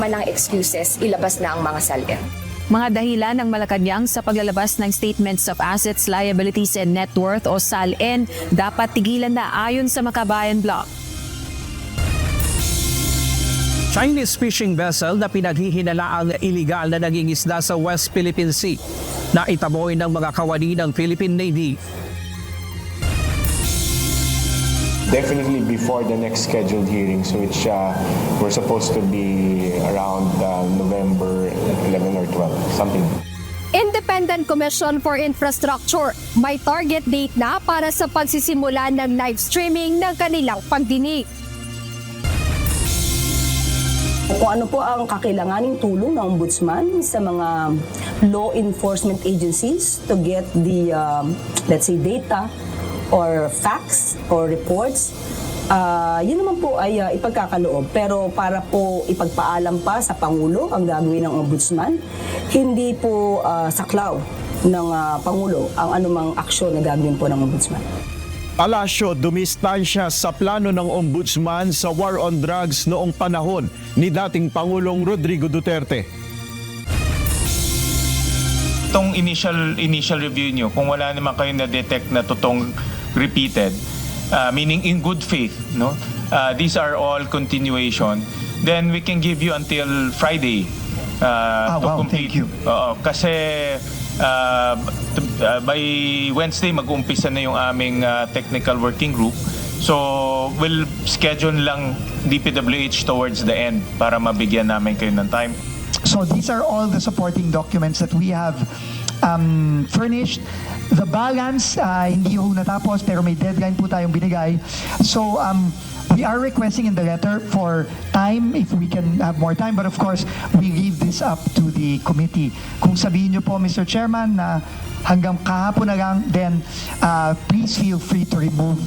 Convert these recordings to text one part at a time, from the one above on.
naman ng excuses, ilabas na ang mga salin. Mga dahilan ng Malacanang sa paglalabas ng Statements of Assets, Liabilities and Net Worth o SALN dapat tigilan na ayon sa Makabayan Blog. Chinese fishing vessel na pinaghihinalaang iligal na nangingisda sa West Philippine Sea na itaboy ng mga kawani ng Philippine Navy. Definitely before the next scheduled hearings, which were supposed to be around November 11 or 12, something. Independent Commission for Infrastructure may target date na para sa pagsisimula ng live streaming ng kanilang pagdinig. Kung ano po ang kakailanganing tulong ng Ombudsman sa mga law enforcement agencies to get the, let's say, data or facts or reports, yun naman po ay ipagkakaloob. Pero para po ipagpaalam pa sa Pangulo ang gagawin ng Ombudsman, hindi po saklaw ng Pangulo ang anumang aksyon na gagawin po ng Ombudsman. Palasyo dumistansya sa plano ng Ombudsman sa war on drugs noong panahon ni dating Pangulong Rodrigo Duterte. Itong initial review nyo, kung wala naman kayo na-detect na totoong repeated, meaning in good faith, no? These are all continuation, then we can give you until Friday to complete. Thank you. Kasi by Wednesday mag-uumpisa na yung aming technical working group. So we'll schedule lang DPWH towards the end para mabigyan namin kayo ng time. So these are all the supporting documents that we have furnished. The balance, hindi ho natapos pero may deadline po tayong binigay. So we are requesting in the letter for time if we can have more time. But of course, we leave this up to the committee. Kung sabihin niyo po, Mr. Chairman, na hanggang kahapon na lang, then please feel free to remove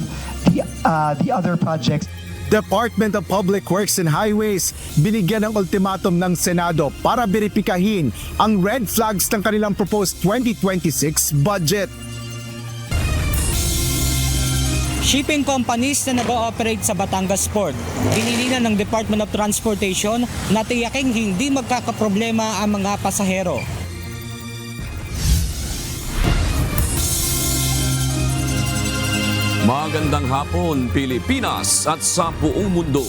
the other projects. Department of Public Works and Highways binigyan ng ultimatum ng Senado para beripikahin ang red flags ng kanilang proposed 2026 budget. Shipping companies na nag-ooperate sa Batangas Port, dinilinan ng Department of Transportation na tiyaking hindi magkakaproblema ang mga pasahero. Magandang hapon, Pilipinas at sa buong mundo.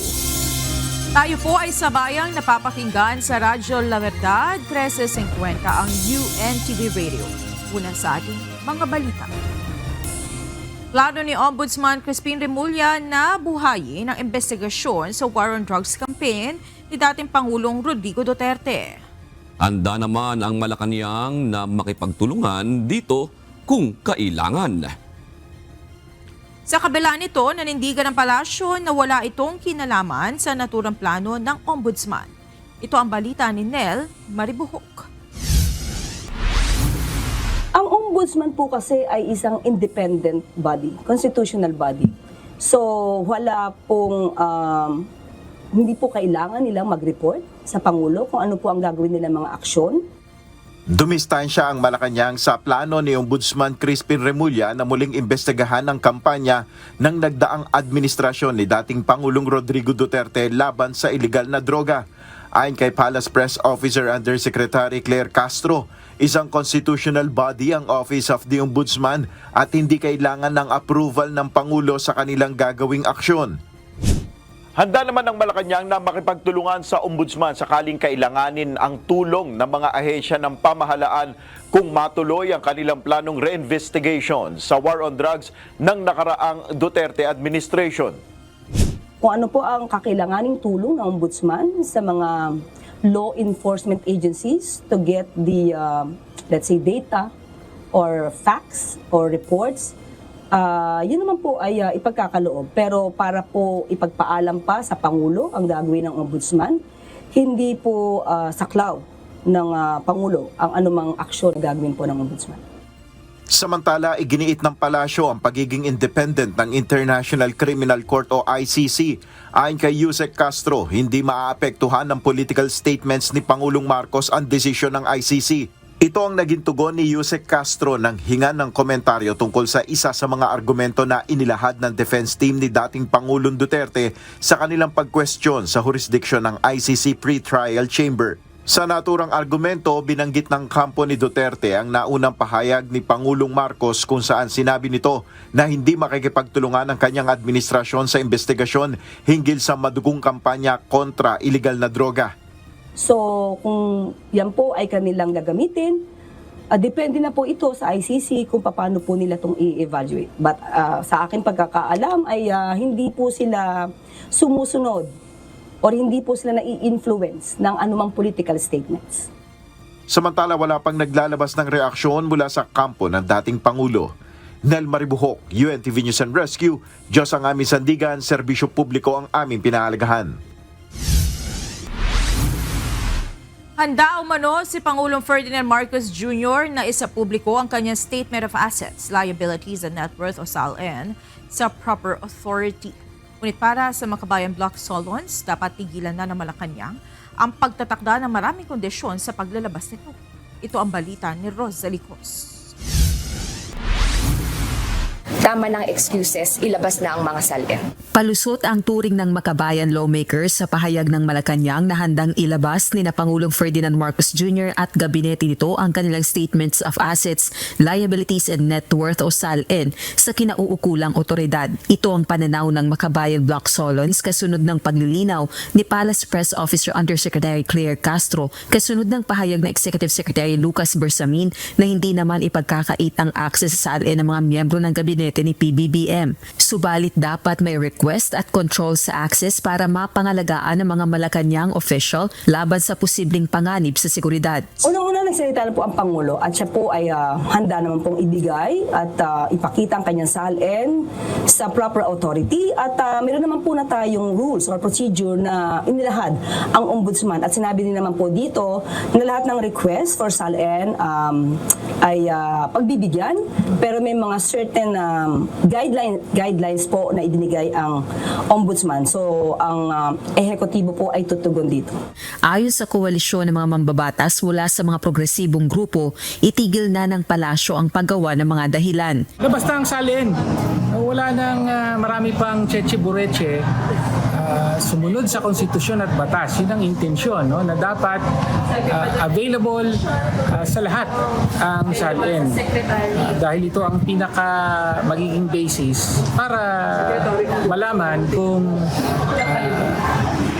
Tayo po ay sabayang napapakinggan sa Radyo La Verdad 1350 ang UNTV Radio. Una sa ating mga balita. Plano ni Ombudsman Crispin Remulla na buhayin ang investigasyon sa War on Drugs campaign ni dating Pangulong Rodrigo Duterte. Handa naman ang Malacanang na makipagtulungan dito kung kailangan. Sa kabila nito, nanindigan ng palasyo na wala itong kinalaman sa naturang plano ng Ombudsman. Ito ang balita ni Nel Maribuhok. Ang Ombudsman po kasi ay isang independent body, constitutional body. So wala pong, hindi po kailangan nilang mag-report sa Pangulo kung ano po ang gagawin nilang mga aksyon. Dumistansya ang Malacanang sa plano ni Ombudsman Crispin Remulla na muling imbestigahan ang kampanya ng nagdaang administrasyon ni dating Pangulong Rodrigo Duterte laban sa iligal na droga. Ayon kay Palace Press Officer Undersecretary Claire Castro, isang constitutional body ang Office of the Ombudsman at hindi kailangan ng approval ng Pangulo sa kanilang gagawing aksyon. Handa naman ang Malacanang na makipagtulungan sa Ombudsman sakaling kailanganin ang tulong ng mga ahensya ng pamahalaan kung matuloy ang kanilang planong reinvestigation sa war on drugs ng nakaraang Duterte administration. Kung ano po ang kakailanganing tulong ng Ombudsman sa mga law enforcement agencies to get the, let's say, data or facts or reports, yun naman po ay ipagkakaloob. Pero para po ipagpaalam pa sa Pangulo ang gagawin ng Ombudsman, hindi po saklaw ng Pangulo ang anumang aksyon na gagawin po ng Ombudsman. Samantala, iginiit ng palasyo ang pagiging independent ng International Criminal Court o ICC. Ayon kay Yusek Castro, hindi maaapektuhan ng political statements ni Pangulong Marcos ang desisyon ng ICC. Ito ang naging tugon ni Yusek Castro nang hinga ng komentaryo tungkol sa isa sa mga argumento na inilahad ng defense team ni dating Pangulong Duterte sa kanilang pagkwestiyon sa jurisdiction ng ICC Pre-Trial Chamber. Sa naturang argumento, binanggit ng kampo ni Duterte ang naunang pahayag ni Pangulong Marcos kung saan sinabi nito na hindi makikipagtulungan ang kanyang administrasyon sa investigasyon hinggil sa madugong kampanya kontra iligal na droga. So, kung yan po ay kanilang gagamitin, depende na po ito sa ICC kung paano po nila itong i-evaluate. But sa aking pagkakaalam ay hindi po sila sumusunod or hindi po sila nai-influence ng anumang political statements. Samantala, wala pang naglalabas ng reaksyon mula sa kampo ng dating Pangulo. Nel Maribuhok, UNTV News and Rescue, Diyos ang aming sandigan, serbisyo publiko ang aming pinahalagahan. Handa umano si Pangulong Ferdinand Marcos Jr. na isapubliko ang kanyang Statement of Assets, Liabilities and Net Worth o SALN sa proper authority. Ngunit para sa Makabayan Block Solons, dapat tigilan na ng Malacanang ang pagtatakda ng maraming kondisyon sa paglalabas nito. Ito ang balita ni Rosa Licos. Tama ng excuses, ilabas na ang mga SALN. Palusot ang turing ng Makabayan lawmakers sa pahayag ng Malacanang na handang ilabas ni na Pangulong Ferdinand Marcos Jr. at gabinete nito ang kanilang Statements of Assets, Liabilities and Net Worth o SALN sa kinauukulang otoridad. Ito ang pananaw ng Makabayan Block Solons kasunod ng paglilinaw ni Palace Press Officer Undersecretary Claire Castro kasunod ng pahayag ng Executive Secretary Lucas Bersamin na hindi naman ipagkakait ang access sa SALN ng mga miyembro ng gabinete ni PBBM. Subalit dapat may request at control sa access para mapangalagaan ng mga Malacanang official laban sa posibleng panganib sa seguridad. Unang-una nagsalita na po ang Pangulo at siya po ay handa naman pong ibigay at ipakita ang kanyang SALN sa proper authority at meron naman po na tayong rules or procedure na inilahad ang Ombudsman at sinabi din naman po dito na lahat ng request for SALN ay pagbibigyan pero may mga certain guidelines po na ibinigay ang Ombudsman. So, ang ehekutibo po ay tutugon dito. Ayon sa koalisyon ng mga mambabatas mula sa mga progresibong grupo, itigil na ng palasyo ang paggawa ng mga dahilan. Basta ang SALN, wala nang marami pang cheche-bureche, sumunod sa konstitusyon at batas. Yun ang intensyon, no? Na dapat available sa lahat ang SALN. Dahil ito ang pinaka magiging basis para malaman kung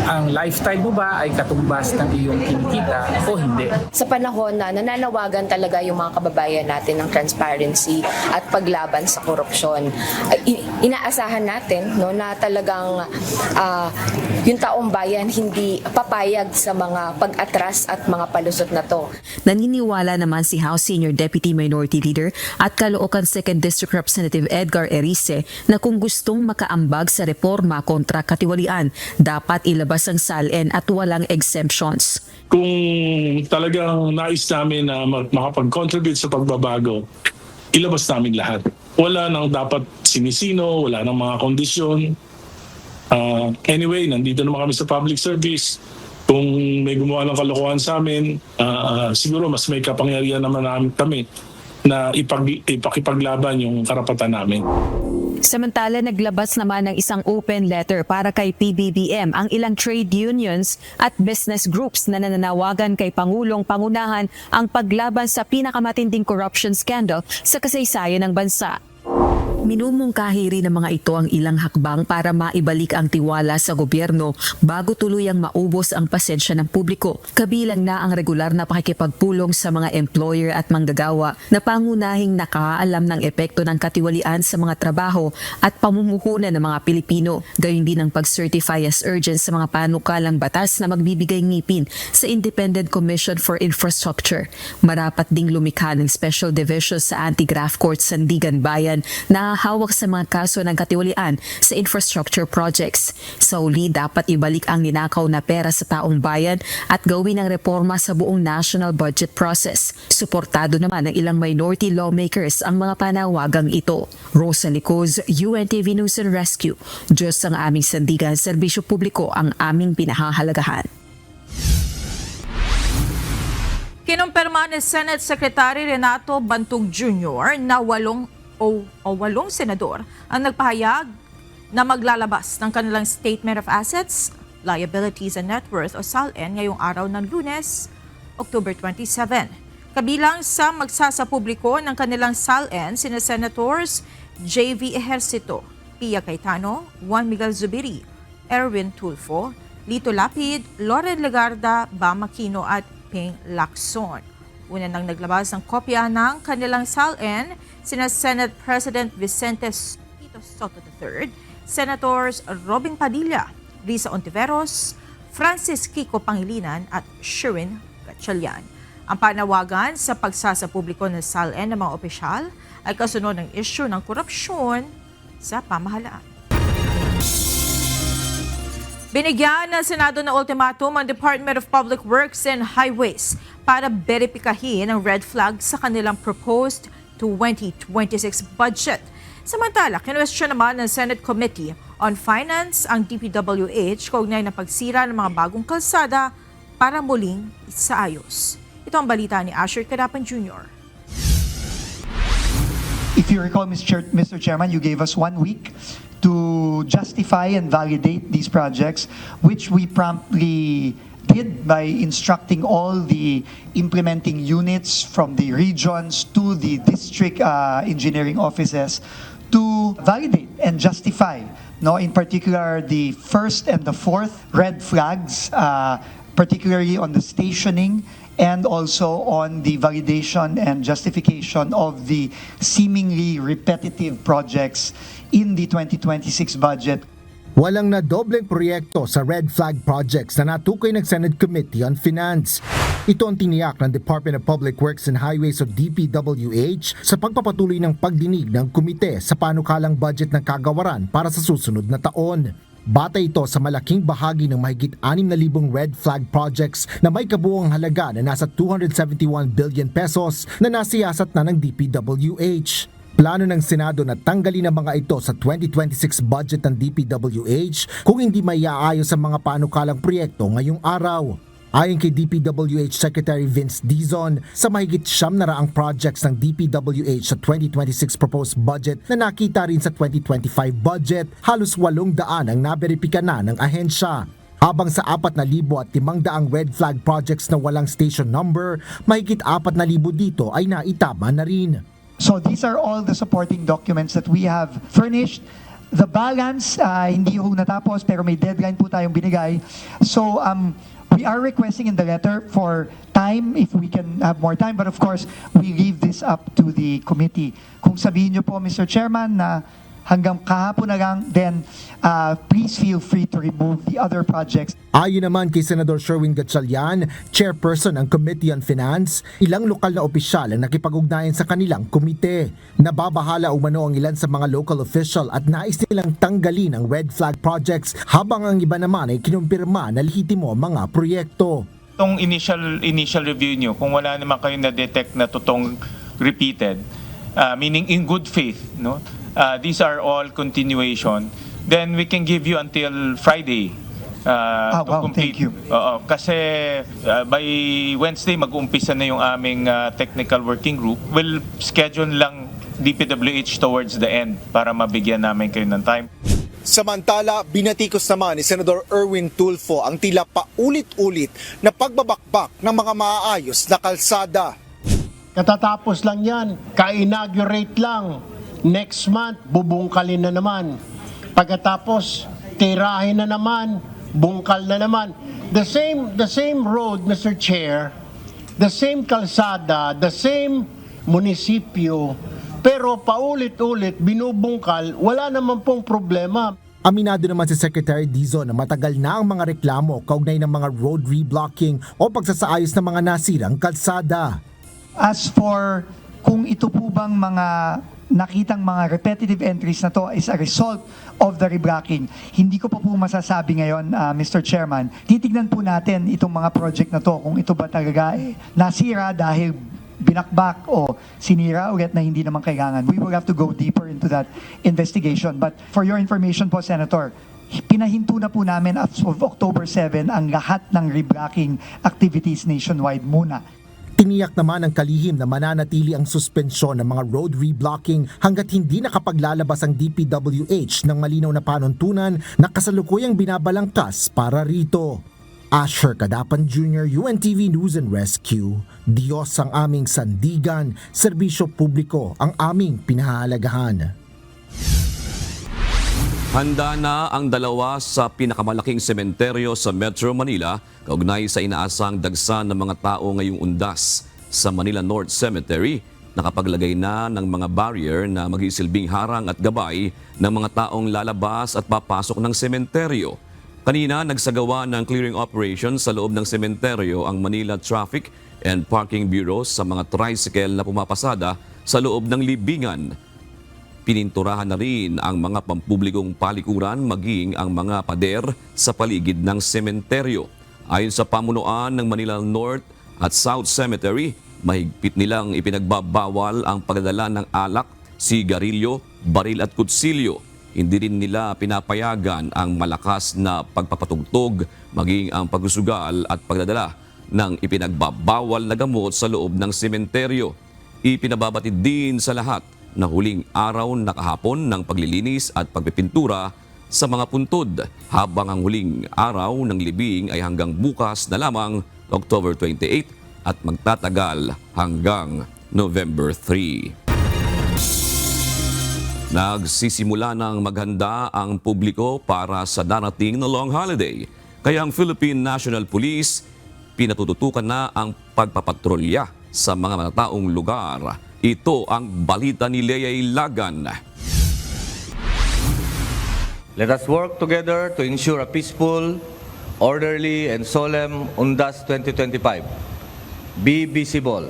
ang lifestyle mo ba ay katumbas ng iyong kinikita o hindi. Sa panahon na nananawagan talaga yung mga kababayan natin ng transparency at paglaban sa korupsyon, inaasahan natin no, na talagang yung taong bayan hindi papayag sa mga pag-atras at mga palusot na to. Naniniwala naman si House Senior Deputy Minority Leader at Caloocan 2nd District Representative Edgar Erice na kung gustong makaambag sa reforma kontra katiwalian, dapat ilabas ang SALN at walang exemptions. Kung talagang nais namin na makapag-contribute sa pagbabago, ilabas namin lahat. Wala nang dapat sinisino, wala nang mga kondisyon. Anyway, nandito naman kami sa public service. Kung may gumawa ng kalokohan sa amin, siguro mas may kapangyarihan naman kami na ipakipaglaban yung karapatan namin. Samantala, naglabas naman ng isang open letter para kay PBBM ang ilang trade unions at business groups na nananawagan kay Pangulong pangunahan ang paglaban sa pinakamatinding corruption scandal sa kasaysayan ng bansa. Minumungkahi rin ng mga ito ang ilang hakbang para maibalik ang tiwala sa gobyerno bago tuluyang maubos ang pasensya ng publiko. Kabilang na ang regular na pakikipagpulong sa mga employer at manggagawa na pangunahing nakaalam ng epekto ng katiwalian sa mga trabaho at pamumuhunan ng mga Pilipino. Gayon din ang pag-certify as urgent sa mga panukalang batas na magbibigay ngipin sa Independent Commission for Infrastructure. Marapat ding lumikha ng Special Division sa Anti-Graft Court Sandigan Bayan na hawak sa mga kaso ng katiwalian sa infrastructure projects. Sa uli, dapat ibalik ang ninakaw na pera sa taong bayan at gawin ang reforma sa buong national budget process. Suportado naman ng ilang minority lawmakers ang mga panawagang ito. Rosa Licos, UNTV News and Rescue. Diyos ang aming sandigan, serbisyo publiko ang aming pinahahalagahan. Kinumpirma ni Senate Secretary Renato Bantog Jr. na walong senador ang nagpahayag na maglalabas ng kanilang Statement of Assets, Liabilities and Net Worth o SALN ngayong araw ng Lunes, October 27. Kabilang sa magsasapubliko ng kanilang SALN sina Senators J.V. Ejercito, Pia Cayetano, Juan Miguel Zubiri, Erwin Tulfo, Lito Lapid, Loren Legarda, Bam Aquino at Ping Lacson. Una nang naglabas ng kopya ng kanilang SALN sina Senate President Vicente Tito Soto III, Senators Robin Padilla, Risa Ontiveros, Francis Kiko Pangilinan at Sherwin Gatchalian. Ang panawagan sa pagsasapubliko ng SALN ng mga opisyal ay kasunod ng issue ng korupsyon sa pamahalaan. Binigyan ng Senado ng ultimatum ang Department of Public Works and Highways para beripikahin ang red flag sa kanilang proposed 2026 budget. Samantala, kinwestiyon naman ng Senate Committee on Finance ang DPWH kaugnay ng pagsira ng mga bagong kalsada para muling isaayos. Ito ang balita ni Asher Cadapan Jr. If you recall, Mr. Chairman, you gave us 1 week to justify and validate these projects, which we promptly did by instructing all the implementing units from the regions to the district engineering offices to validate and justify, in particular the first and the fourth red flags, particularly on the stationing and also on the validation and justification of the seemingly repetitive projects in the 2026 budget. Walang nadobleng proyekto sa red flag projects na natukoy ng Senate Committee on Finance. Ito ang tiniyak ng Department of Public Works and Highways o DPWH sa pagpapatuloy ng pagdinig ng komite sa panukalang budget ng kagawaran para sa susunod na taon. Batay ito sa malaking bahagi ng mahigit 6,000 red flag projects na may kabuuang halaga na nasa 271 billion pesos na nasiyasat na ng DPWH. Plano ng Senado na tanggalin ang mga ito sa 2026 budget ng DPWH kung hindi maiaayos ang mga panukalang proyekto ngayong araw. Ayon kay DPWH Secretary Vince Dizon, sa mahigit 700 projects ng DPWH sa 2026 proposed budget na nakita rin sa 2025 budget, halos 800 ang naberipika na ng ahensya. Habang sa 4,500 red flag projects na walang station number, mahigit 4,000 dito ay naitama na rin. So these are all the supporting documents that we have furnished. The balance, hindi ho natapos pero may deadline po tayong binigay. So we are requesting in the letter for time if we can have more time. But of course, we leave this up to the committee. Kung sabihin niyo po, Mr. Chairman, na hanggang kahapon na lang, then please feel free to remove the other projects. Ayon naman kay Senador Sherwin Gatchalian, chairperson ng Committee on Finance, ilang lokal na opisyal ang nakipag-ugnayan sa kanilang komite. Nababahala umano ang ilan sa mga local official at nais nilang tanggalin ang red flag projects habang ang iba naman ay kinumpirma na lehitimo ang mga proyekto. Itong initial review nyo, kung wala naman kayo na-detect na totoong repeated, meaning in good faith, these are all continuation, then we can give you until Friday to complete. Thank you. Kasi by Wednesday mag-umpisa na yung aming technical working group. We'll schedule lang DPWH towards the end para mabigyan namin kayo ng time. Samantala, binatikos naman ni Senador Erwin Tulfo ang tila paulit-ulit na pagbabakbak ng mga maaayos na kalsada. Katatapos lang yan, ka-inaugurate lang. Next month, bubungkalin na naman. Pagkatapos, tirahin na naman, bungkal na naman. The same road, Mr. Chair, the same kalsada, the same munisipyo, pero paulit-ulit binubungkal, wala naman pong problema. Aminado naman si Secretary Dizon na matagal na ang mga reklamo kaugnay ng mga road reblocking o pagsasaayos ng mga nasirang kalsada. As for kung ito po bang mga nakitang mga repetitive entries na to is a result of the reblocking, hindi ko pa po masasabi ngayon, Mr. Chairman. Titignan po natin itong mga project na to kung ito ba talaga nasira dahil binakbak o sinira ulit na hindi naman kailangan. We will have to go deeper into that investigation. But for your information po, Senator, pinahinto na po namin as of October 7 ang lahat ng reblocking activities nationwide muna. Tiniyak naman ng kalihim na mananatili ang suspensyon ng mga road reblocking hanggat hindi nakapaglalabas ang DPWH ng malinaw na panuntunan na kasalukuyang binabalangkas para rito. Asher Kadapan Jr., UNTV News and Rescue. Diyos ang aming sandigan, serbisyo publiko ang aming pinahahalagahan. Handa na ang dalawa sa pinakamalaking sementeryo sa Metro Manila kaugnay sa inaasang dagsa ng mga tao ngayong undas sa Manila North Cemetery. Nakapaglagay na ng mga barrier na magsisilbing harang at gabay ng mga taong lalabas at papasok ng sementeryo. Kanina nagsagawa ng clearing operation sa loob ng sementeryo ang Manila Traffic and Parking Bureau sa mga tricycle na pumapasada sa loob ng libingan. Pininturahan na rin ang mga pampublikong palikuran maging ang mga pader sa paligid ng sementeryo. Ayon sa pamunuan ng Manila North at South Cemetery, mahigpit nilang ipinagbabawal ang pagdadala ng alak, sigarilyo, baril at kutsilyo. Hindi rin nila pinapayagan ang malakas na pagpapatugtog maging ang pagsusugal at pagdadala ng ipinagbabawal na gamot sa loob ng sementeryo. Ipinababatid din sa lahat na huling araw na kahapon ng paglilinis at pagpipintura sa mga puntod habang ang huling araw ng libing ay hanggang bukas na lamang October 28 at magtatagal hanggang November 3. Nagsisimula ng maghanda ang publiko para sa darating na long holiday. Kaya ang Philippine National Police pinatututukan na ang pagpapatrolya sa mga matataong lugar. Ito ang balita ni Lea Ilagan. Let us work together to ensure a peaceful, orderly, and solemn Undas 2025. Be visible,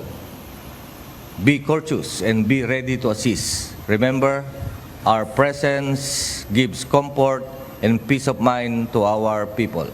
be courteous, and be ready to assist. Remember, our presence gives comfort and peace of mind to our people.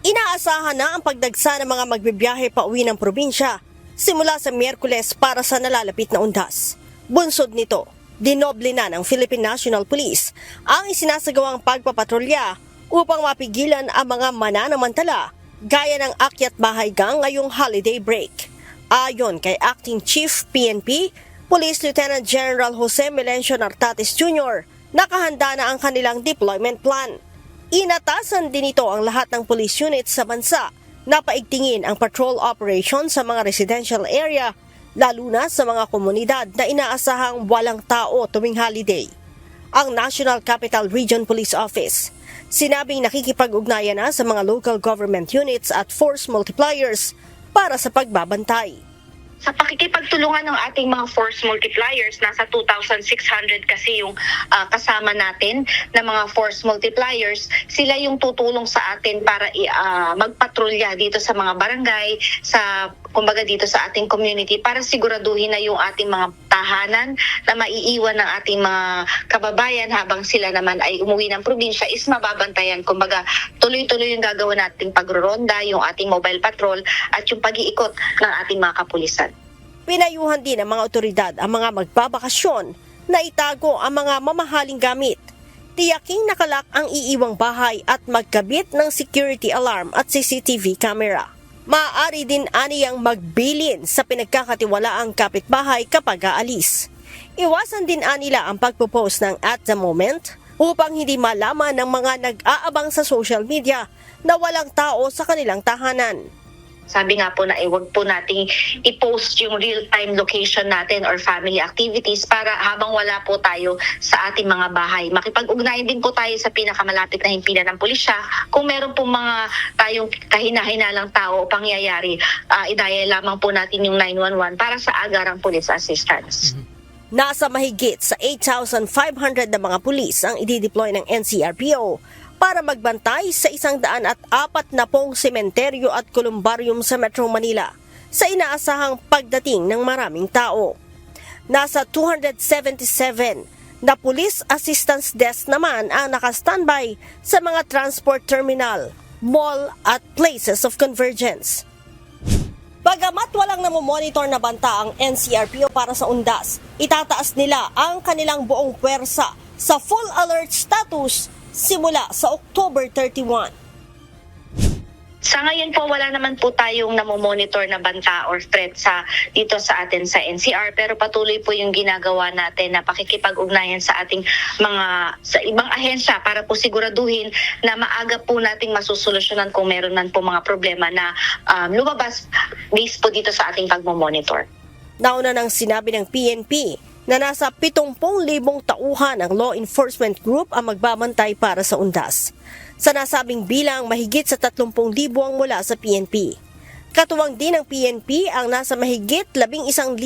Inaasahan na ang pagdagsa ng mga magbibiyahe pa uwi ng probinsya simula sa Miyerkules para sa nalalapit na undas. Bunsod nito, dinoble na ng Philippine National Police ang isinasagawang pagpapatrolya upang mapigilan ang mga mananamantala gaya ng akyat bahay gang ngayong holiday break. Ayon kay Acting Chief PNP, Police Lieutenant General Jose Melencio Nartates Jr., nakahanda na ang kanilang deployment plan. Inatasan din ito ang lahat ng police units sa bansa na paigtingin ang patrol operation sa mga residential area, lalo na sa mga komunidad na inaasahang walang tao tuwing holiday. Ang National Capital Region Police Office sinabing nakikipag-ugnayan na sa mga local government units at force multipliers para sa pagbabantay. Sa pakikipagtulungan ng ating mga force multipliers, nasa 2,600 kasi yung kasama natin na mga force multipliers, sila yung tutulong sa atin para magpatrolya dito sa mga barangay, kumbaga dito sa ating community para siguraduhin na yung ating mga tahanan na maiiwan ng ating mga kababayan habang sila naman ay umuwi ng probinsya is mababantayan. Kumbaga tuloy-tuloy yung gagawin nating pagroronda, yung ating mobile patrol at yung pag-iikot ng ating mga kapulisan. Pinayuhan din ng mga otoridad ang mga magbabakasyon na itago ang mga mamahaling gamit. Tiyaking nakalak ang iiwang bahay at magkabit ng security alarm at CCTV camera. Maaari din aniyang magbilin sa pinagkakatiwalaang kapitbahay kapag aalis. Iwasan din anila ang pagpo-post ng at the moment upang hindi malaman ng mga nag-aabang sa social media na walang tao sa kanilang tahanan. Sabi nga po na huwag po nating i-post yung real-time location natin or family activities para habang wala po tayo sa ating mga bahay. Makipag-ugnayan din po tayo sa pinakamalapit na himpilan ng pulisya. Kung meron po mga tayong kahina-hinalang tao o pangyayari, i-dial lamang po natin yung 911 para sa agarang police assistance. Nasa mahigit sa 8,500 na mga pulis ang idideploy ng NCRPO para magbantay sa 140 sementeryo at kolumbarium sa Metro Manila sa inaasahang pagdating ng maraming tao. Nasa 277 na police assistance desk naman ang nakastandby sa mga transport terminal, mall at places of convergence. Bagamat walang namomonitor na banta ang NCRPO para sa undas, itataas nila ang kanilang buong puwersa sa full alert status simula sa October 31. Sa ngayon po, wala naman po tayong namomonitor na banta or threat dito sa atin sa NCR, pero patuloy po yung ginagawa natin na pakikipag-ugnayan sa ating sa ibang ahensya para po siguraduhin na maaga po nating masusolusyonan kung meron man po mga problema na lumabas based po dito sa ating pagmomonitor. Nauna nang sinabi ng PNP na nasa 70,000 tauhan ng law enforcement group ang magbabantay para sa undas. Sa nasabing bilang, mahigit sa 30,000 ang mula sa PNP. Katuwang din ng PNP ang nasa mahigit 11,000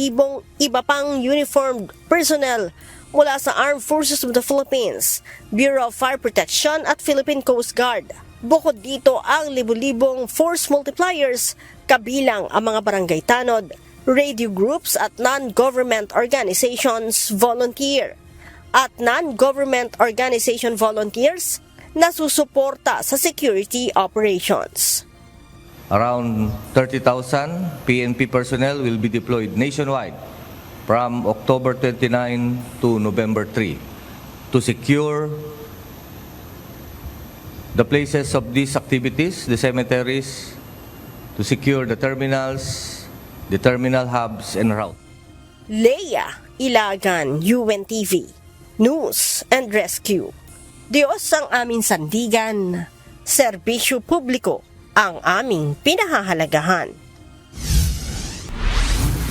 iba pang uniformed personnel mula sa Armed Forces of the Philippines, Bureau of Fire Protection at Philippine Coast Guard. Bukod dito ang libu-libong force multipliers kabilang ang mga barangay tanod, radio groups at non-government organizations volunteers na susuporta sa security operations. Around 30,000 PNP personnel will be deployed nationwide from October 29 to November 3 to secure the places of these activities, the cemeteries, to secure the terminals, the terminal hubs and routes. Leia Ilagan, UNTV, News and Rescue. Diyos ang aming sandigan, serbisyo publiko ang aming pinahahalagahan.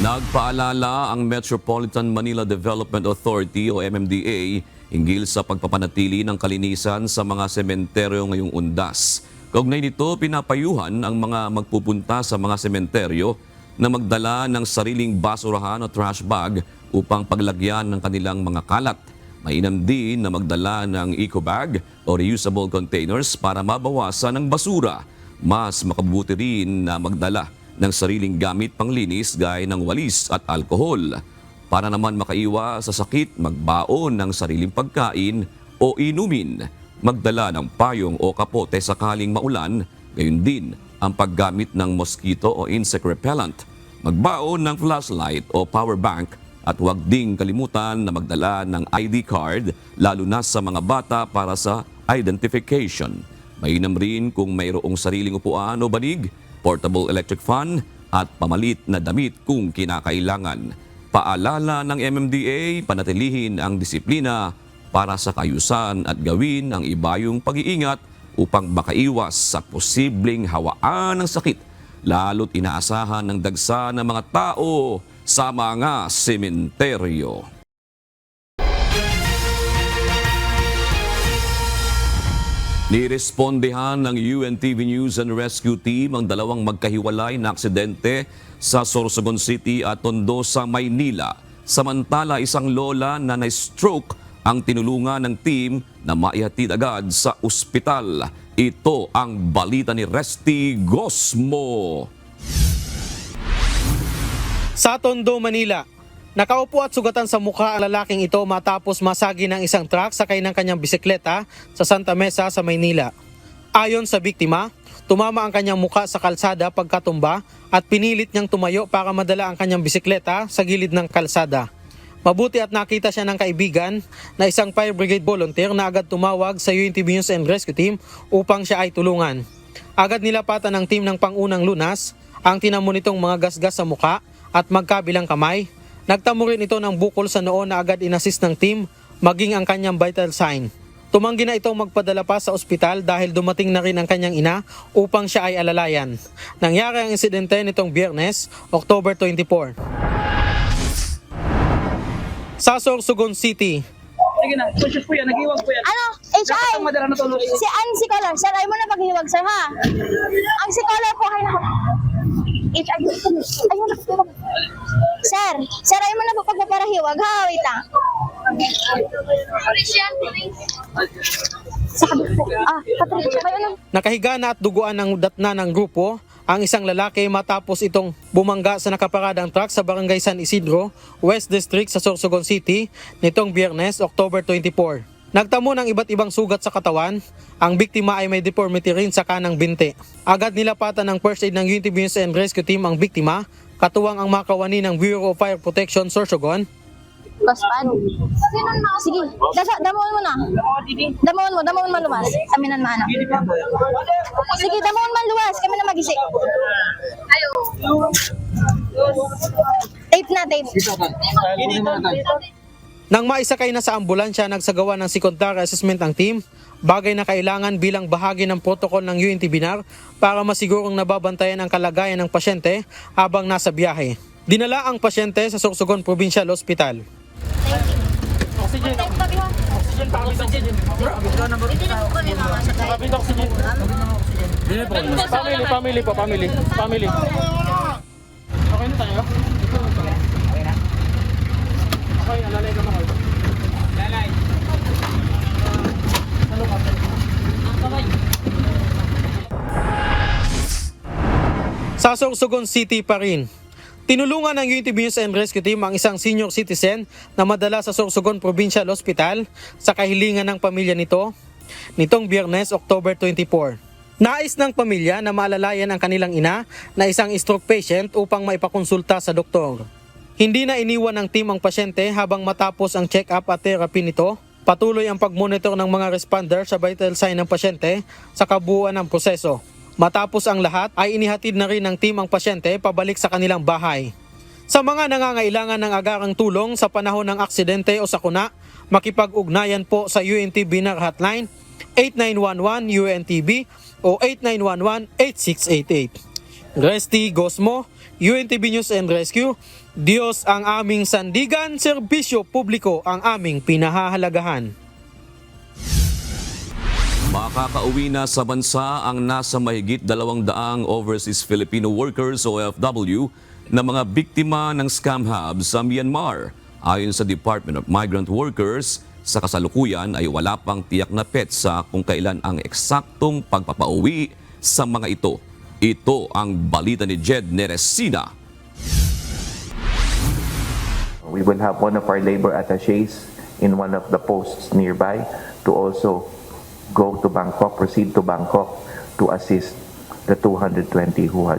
Nagpaalala ang Metropolitan Manila Development Authority o MMDA hinggil sa pagpapanatili ng kalinisan sa mga sementeryo ngayong undas. Kaugnay nito, pinapayuhan ang mga magpupunta sa mga sementeryo na magdala ng sariling basurahan o trash bag upang paglagyan ng kanilang mga kalat. Mainam din na magdala ng eco bag o reusable containers para mabawasan ang basura. Mas makabuti rin na magdala ng sariling gamit panglinis gaya ng walis at alkohol. Para naman makaiwas sa sakit, magbaon ng sariling pagkain o inumin. Magdala ng payong o kapote sakaling maulan, gayon din ang paggamit ng mosquito o insect repellent. Magbaon ng flashlight o power bank at huwag ding kalimutan na magdala ng ID card lalo na sa mga bata para sa identification. Mainam rin kung mayroong sariling upuan o banig, portable electric fan at pamalit na damit kung kinakailangan. Paalala ng MMDA, panatilihin ang disiplina para sa kayusan at gawin ang ibayong pag-iingat upang makaiwas sa posibleng hawaan ng sakit, lalo't inaasahan ng dagsa ng mga tao sa mga sementeryo. Nirespondehan ng UNTV News and Rescue Team ang dalawang magkahiwalay na aksidente sa Sorsogon City at Tondo sa Maynila. Samantala, isang lola na na-stroke ang tinulungan ng team na maihatid agad sa ospital. Ito ang balita ni Resty Gosmo. Sa Tondo, Manila, nakaupo at sugatan sa mukha ang lalaking ito matapos masagi ng isang truck sakay ng kanyang bisikleta sa Santa Mesa sa Maynila. Ayon sa biktima, tumama ang kanyang mukha sa kalsada pagkatumba at pinilit niyang tumayo para madala ang kanyang bisikleta sa gilid ng kalsada. Mabuti at nakita siya ng kaibigan na isang fire brigade volunteer na agad tumawag sa UNTV News and Rescue Team upang siya ay tulungan. Agad nilapatan ng team ng pangunang lunas ang tinamo nitong mga gasgas sa mukha at magkabilang kamay. Nagtamo rin ito ng bukol sa noo na agad inassist ng team maging ang kanyang vital sign. Tumanggi na itong magpadala pa sa ospital dahil dumating na rin ang kanyang ina upang siya ay alalayan. Nangyari ang insidente nitong Biyernes, October 24. Sa Sorsogon City, sige na, push po yan, nag-iwag po yan. Ano? HI! Si Ann si Color. Sir, ay mo na maghiwag, sir, ha? Ang si Color po, ay nako. HI, ayun na. Sir, ay mo na po pagpaparahiwag, ha? Wait lang. Sa kabit po. Patricia, kayo na. Nakahiga na at duguan ng datna ng grupo ang isang lalaki matapos itong bumangga sa nakaparadang truck sa Barangay San Isidro, West District sa Sorsogon City nitong Biyernes, October 24. Nagtamo ng iba't ibang sugat sa katawan, ang biktima ay may deformity rin sa kanang binti. Agad nilapatan ng first aid ng UNTV News and Rescue Team ang biktima, katuwang ang mga kawani ng Bureau of Fire Protection Sorsogon Paspan. Sige, damuon mo na. Damuon mo luwas. Kami na mana. Sige, damuon man luwas. Kami na mag-isik. Ayo. Tape na, tape. Nang maisakay na sa ambulansya, nagsagawa ng secondary assessment ang team, bagay na kailangan bilang bahagi ng protocol ng UNT Binar para masigurong nababantayan ang kalagayan ng pasyente habang nasa biyahe. Dinala ang pasyente sa Sorsogon Provincial Hospital. Oxygen. Oxygen pa kami sa oxygen. Hindi na po kami mga sakay. Oxygen. Family po. Family. Okay na tayo? Okay na. Okay, lalay ka mo. Lalay. Ano ka? Sa Sorsogon City pa rin. Tinulungan ng UNTV News and Rescue Team ang isang senior citizen na madala sa Sorsogon Provincial Hospital sa kahilingan ng pamilya nito nitong Biyernes, October 24. Nais ng pamilya na maalalayan ang kanilang ina na isang stroke patient upang maipakonsulta sa doktor. Hindi na iniwan ng team ang pasyente habang matapos ang check-up at therapy nito. Patuloy ang pagmonitor ng mga responder sa vital sign ng pasyente sa kabuuan ng proseso. Matapos ang lahat ay inihatid na rin ng team ang pasyente pabalik sa kanilang bahay. Sa mga nangangailangan ng agarang tulong sa panahon ng aksidente o sakuna, makipag-ugnayan po sa UNT Binar Hotline 8911 UNTB o 8911-8688. Resty Gosmo, UNTV News and Rescue, Diyos ang aming sandigan, serbisyo publiko ang aming pinahahalagahan. Makakauwi na sa bansa ang nasa mahigit 200 overseas Filipino workers o OFW na mga biktima ng scam hub sa Myanmar. Ayon sa Department of Migrant Workers, sa kasalukuyan ay wala pang tiyak na petsa kung kailan ang eksaktong pagpapauwi sa mga ito. Ito ang balita ni Jed Neresina. We will have one of our labor attachés in one of the posts nearby to also go to Bangkok, proceed to Bangkok to assist the 220 who had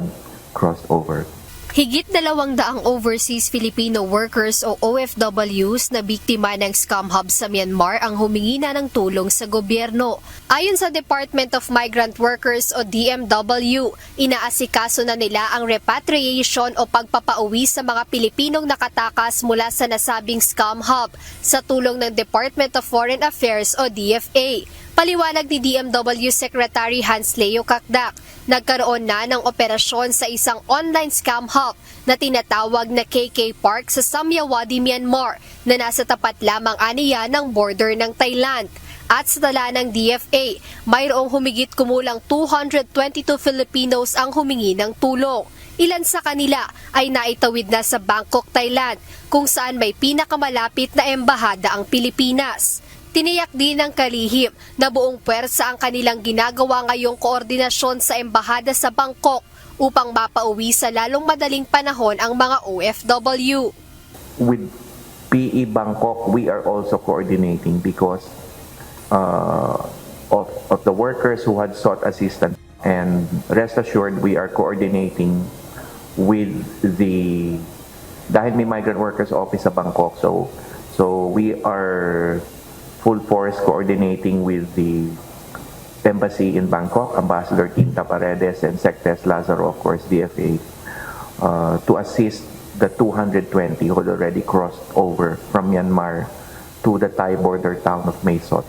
crossed over. Higit 200 overseas Filipino workers o OFWs na biktima ng scam hub sa Myanmar ang humingi na ng tulong sa gobyerno. Ayon sa Department of Migrant Workers o DMW, inaasikaso na nila ang repatriation o pagpapauwi sa mga Pilipinong nakatakas mula sa nasabing scam hub sa tulong ng Department of Foreign Affairs o DFA. Paliwanag ni DMW Secretary Hans Leo Kakdak, nagkaroon na ng operasyon sa isang online scam hub na tinatawag na KK Park sa Samyawadi, Myanmar na nasa tapat lamang aniya ng border ng Thailand. At sa tala ng DFA, mayroong humigit kumulang 222 Filipinos ang humingi ng tulong. Ilan sa kanila ay naitawid na sa Bangkok, Thailand, kung saan may pinakamalapit na embahada ang Pilipinas. Tiniyak din ng kalihim na buong puwersa ang kanilang ginagawa ngayong koordinasyon sa embahada sa Bangkok upang mapauwi sa lalong madaling panahon ang mga OFW. With PE Bangkok, we are also coordinating because of the workers who had sought assistance. And rest assured, we are coordinating with dahil may Migrant Workers Office sa Bangkok. So we are full force coordinating with the embassy in Bangkok, Ambassador Tinta Paredes and Sectes Lazaro, of course, DFA, to assist the 220 who had already crossed over from Myanmar to the Thai border town of Mae Sot.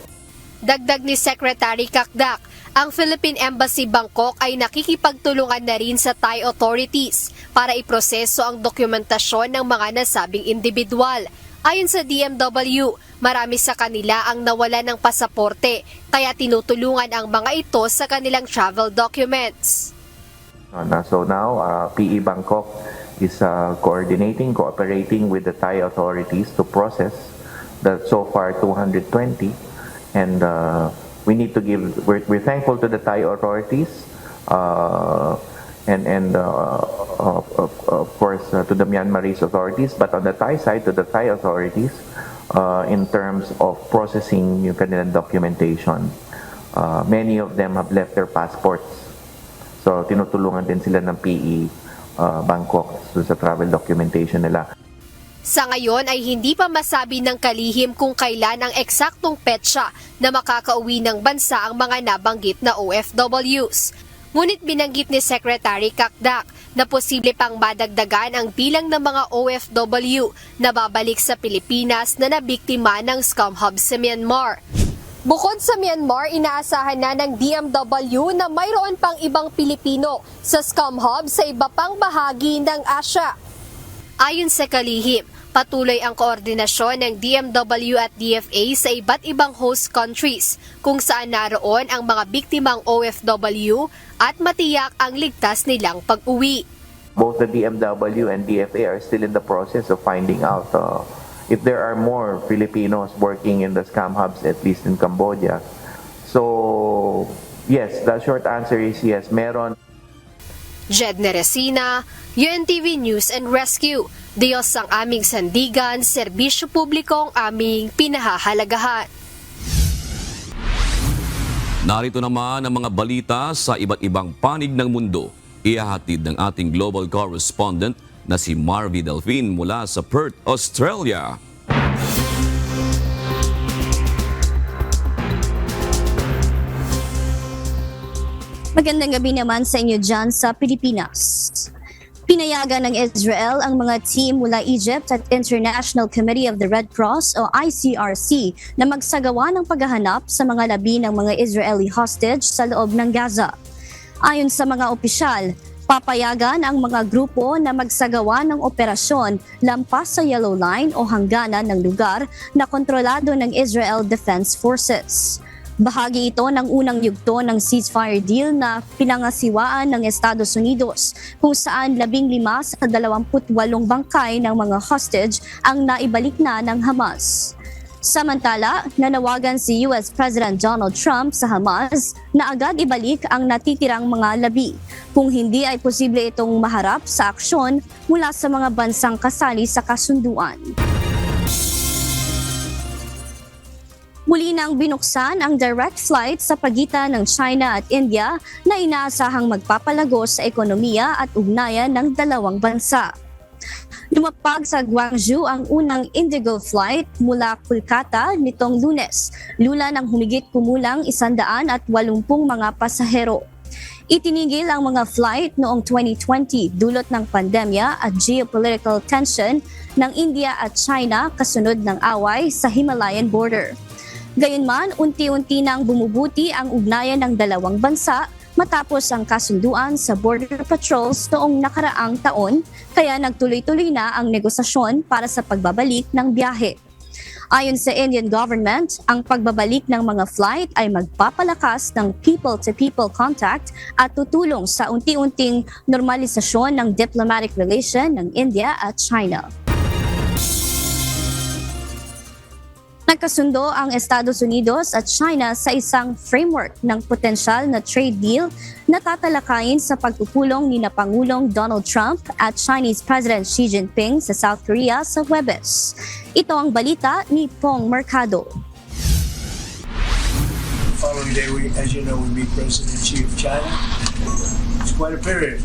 Dagdag ni Secretary Kakdak, ang Philippine Embassy Bangkok ay nakikipagtulungan na rin sa Thai authorities para iproseso ang dokumentasyon ng mga nasabing individual. Ayon sa DMW, marami sa kanila ang nawala ng pasaporte, kaya tinutulungan ang mga ito sa kanilang travel documents. So now, PE Bangkok is cooperating with the Thai authorities to process the so far 220, and we need to we're thankful to the Thai authorities and of course to the Myanmarese authorities, but on the Thai side, to the Thai authorities in terms of processing yung kanilang documentation. Many of them have left their passports, so tinutulungan din sila ng PE Bangkok sa travel documentation nila. Sa ngayon ay hindi pa masabi ng kalihim kung kailan ang eksaktong petsa na makakauwi ng bansa ang mga nabanggit na OFWs. Ngunit binanggit ni Secretary Kakdak na posible pang madagdagan ang bilang ng mga OFW na babalik sa Pilipinas na nabiktima ng scam hub sa Myanmar. Bukod sa Myanmar, inaasahan na ng DMW na mayroon pang ibang Pilipino sa scam hub sa iba pang bahagi ng Asya. Ayon sa kalihim, patuloy ang koordinasyon ng DMW at DFA sa iba't ibang host countries kung saan naroon ang mga biktimang OFW at matiyak ang ligtas nilang pag-uwi. Both the DMW and DFA are still in the process of finding out if there are more Filipinos working in the scam hubs, at least in Cambodia. So, yes, the short answer is yes, meron. Jed Neresina, UNTV News and Rescue. Diyos ang aming sandigan, serbisyo publiko ang aming pinahahalagahan. Narito naman ang mga balita sa iba't ibang panig ng mundo. Ihahatid ng ating global correspondent na si Marvy Delfin mula sa Perth, Australia. Magandang gabi naman sa inyo dyan sa Pilipinas. Pinayagan ng Israel ang mga team mula Egypt at International Committee of the Red Cross o ICRC na magsagawa ng paghahanap sa mga labi ng mga Israeli hostage sa loob ng Gaza. Ayon sa mga opisyal, papayagan ang mga grupo na magsagawa ng operasyon lampas sa Yellow Line o hangganan ng lugar na kontrolado ng Israel Defense Forces. Bahagi ito ng unang yugto ng ceasefire deal na pinangasiwaan ng Estados Unidos kung saan 15 sa 28 bangkay ng mga hostage ang naibalik na ng Hamas. Samantala, nanawagan si US President Donald Trump sa Hamas na agad ibalik ang natitirang mga labi kung hindi ay posible itong maharap sa aksyon mula sa mga bansang kasali sa kasunduan. Muli nang binuksan ang direct flight sa pagitan ng China at India na inaasahang magpapalago sa ekonomiya at ugnayan ng dalawang bansa. Lumapag sa Guangzhou ang unang Indigo flight mula Kolkata nitong Lunes, lula ng humigit kumulang 180 mga pasahero. Itinigil ang mga flight noong 2020 dulot ng pandemya at geopolitical tension ng India at China kasunod ng away sa Himalayan border. Gayunman, unti-unti nang bumubuti ang ugnayan ng dalawang bansa matapos ang kasunduan sa border patrols noong nakaraang taon, kaya nagtuloy-tuloy na ang negosasyon para sa pagbabalik ng biyahe. Ayon sa Indian government, ang pagbabalik ng mga flight ay magpapalakas ng people-to-people contact at tutulong sa unti-unting normalisasyon ng diplomatic relation ng India at China. Nagkasundo ang Estados Unidos at China sa isang framework ng potensyal na trade deal na tatalakayin sa pagpupulong ni Pangulong Donald Trump at Chinese President Xi Jinping sa South Korea sa Huwebes. Ito ang balita ni Pong Mercado. Following day, as you know, we meet President Xi of China. It's quite a period.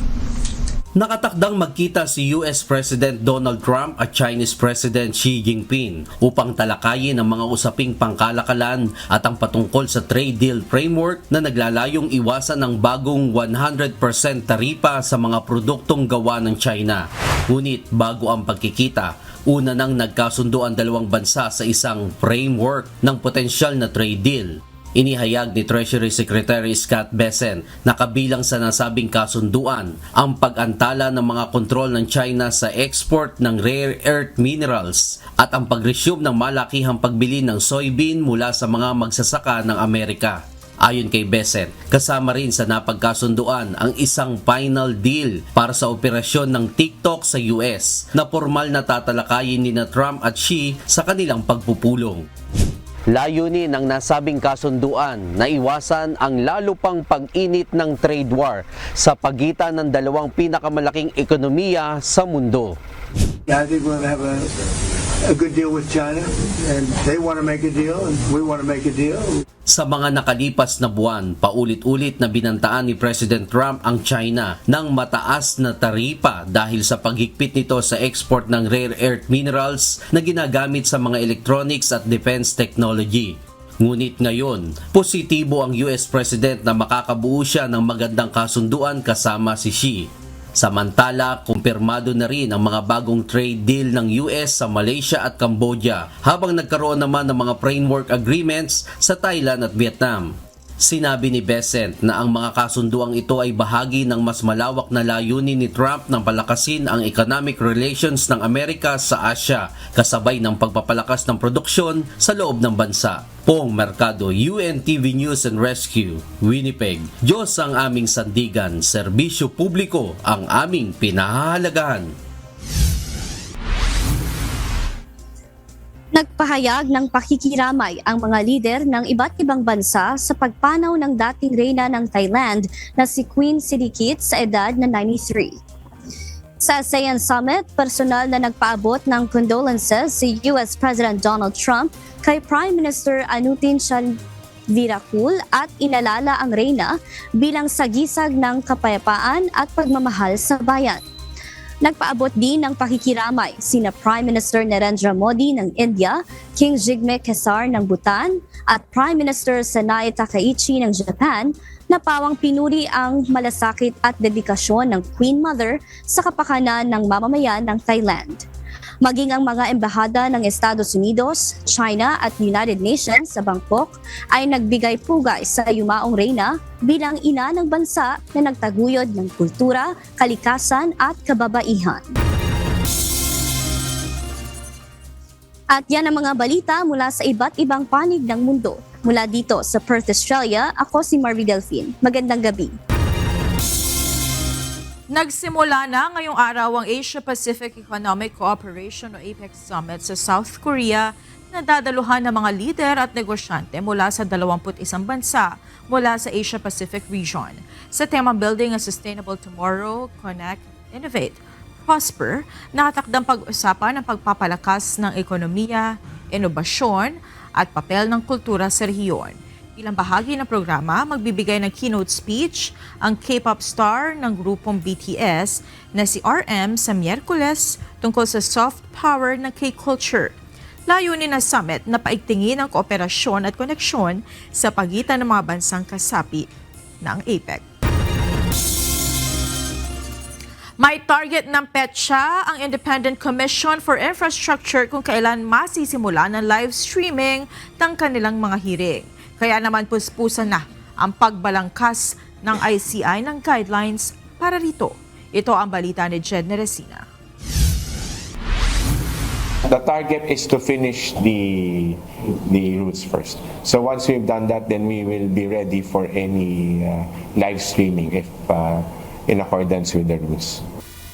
Nakatakdang magkita si US President Donald Trump at Chinese President Xi Jinping upang talakayin ang mga usaping pangkalakalan at ang patungkol sa trade deal framework na naglalayong iwasan ng bagong 100% taripa sa mga produktong gawa ng China. Ngunit bago ang pagkikita, una nang nagkasundo ang dalawang bansa sa isang framework ng potensyal na trade deal. Inihayag ni Treasury Secretary Scott Bessent na kabilang sa nasabing kasunduan ang pag-antala ng mga kontrol ng China sa export ng rare earth minerals at ang pag-resume ng malakihang pagbili ng soybean mula sa mga magsasaka ng Amerika. Ayon kay Bessent, kasama rin sa napagkasunduan ang isang final deal para sa operasyon ng TikTok sa US na formal na tatalakayin ni Trump at Xi sa kanilang pagpupulong. Layunin ng nasabing kasunduan na iwasan ang lalo pang pag-init ng trade war sa pagitan ng dalawang pinakamalaking ekonomiya sa mundo. I think we're going to have a good deal with China, and they want to make a deal, and we want to make a deal. Sa mga nakalipas na buwan, paulit-ulit na binantaan ni President Trump ang China ng mataas na taripa dahil sa paghigpit nito sa export ng rare earth minerals na ginagamit sa mga electronics at defense technology. Ngunit ngayon, positibo ang US President na makakabuo siya ng magandang kasunduan kasama si Xi. Samantala, kumpirmado na rin ang mga bagong trade deal ng US sa Malaysia at Cambodia habang nagkaroon naman ng mga framework agreements sa Thailand at Vietnam. Sinabi ni Bessent na ang mga kasunduang ito ay bahagi ng mas malawak na layunin ni Trump na palakasin ang economic relations ng Amerika sa Asia kasabay ng pagpapalakas ng produksyon sa loob ng bansa. Pong Mercado, UNTV News and Rescue, Winnipeg. Diyos ang aming sandigan, serbisyo publiko ang aming pinahahalagahan. Nagpahayag ng pakikiramay ang mga lider ng iba't ibang bansa sa pagpanaw ng dating reyna ng Thailand na si Queen Sirikit sa edad na 93. Sa ASEAN Summit, personal na nagpaabot ng condolences si US President Donald Trump kay Prime Minister Anutin Chanvirakul at inalala ang reyna bilang sagisag ng kapayapaan at pagmamahal sa bayan. Nagpaabot din ng pakikiramay sina Prime Minister Narendra Modi ng India, King Jigme Khesar ng Bhutan at Prime Minister Sanae Takaichi ng Japan na pawang pinuri ang malasakit at dedikasyon ng Queen Mother sa kapakanan ng mamamayan ng Thailand. Maging ang mga embahada ng Estados Unidos, China at United Nations sa Bangkok ay nagbigay pugay sa yumaong reyna bilang ina ng bansa na nagtaguyod ng kultura, kalikasan at kababaihan. At yan ang mga balita mula sa iba't ibang panig ng mundo. Mula dito sa Perth, Australia, ako si Marvi Delfin. Magandang gabi. Nagsimula na ngayong araw ang Asia-Pacific Economic Cooperation o APEC Summit sa South Korea na dadaluhan ng mga lider at negosyante mula sa 21 bansa mula sa Asia-Pacific region. Sa tema Building a Sustainable Tomorrow, Connect, Innovate, Prosper, nakatakdang pag-usapan ang pagpapalakas ng ekonomiya, inobasyon at papel ng kultura sa rehiyon. Ilang bahagi ng programa, magbibigay ng keynote speech ang K-pop star ng grupong BTS na si RM sa Miyerkules tungkol sa soft power ng K-culture. Layunin ng summit na paigtingin ang kooperasyon at koneksyon sa pagitan ng mga bansang kasapi ng APEC. May target ng petsa ang Independent Commission for Infrastructure kung kailan masisimula ng live streaming ng kanilang mga hearing. Kaya naman puspusan na ang pagbalangkas ng ICI ng guidelines para rito. Ito ang balita ni Jed Neresina. The target is to finish the routes first. So once we've done that, then we will be ready for any live streaming if in accordance with the rules.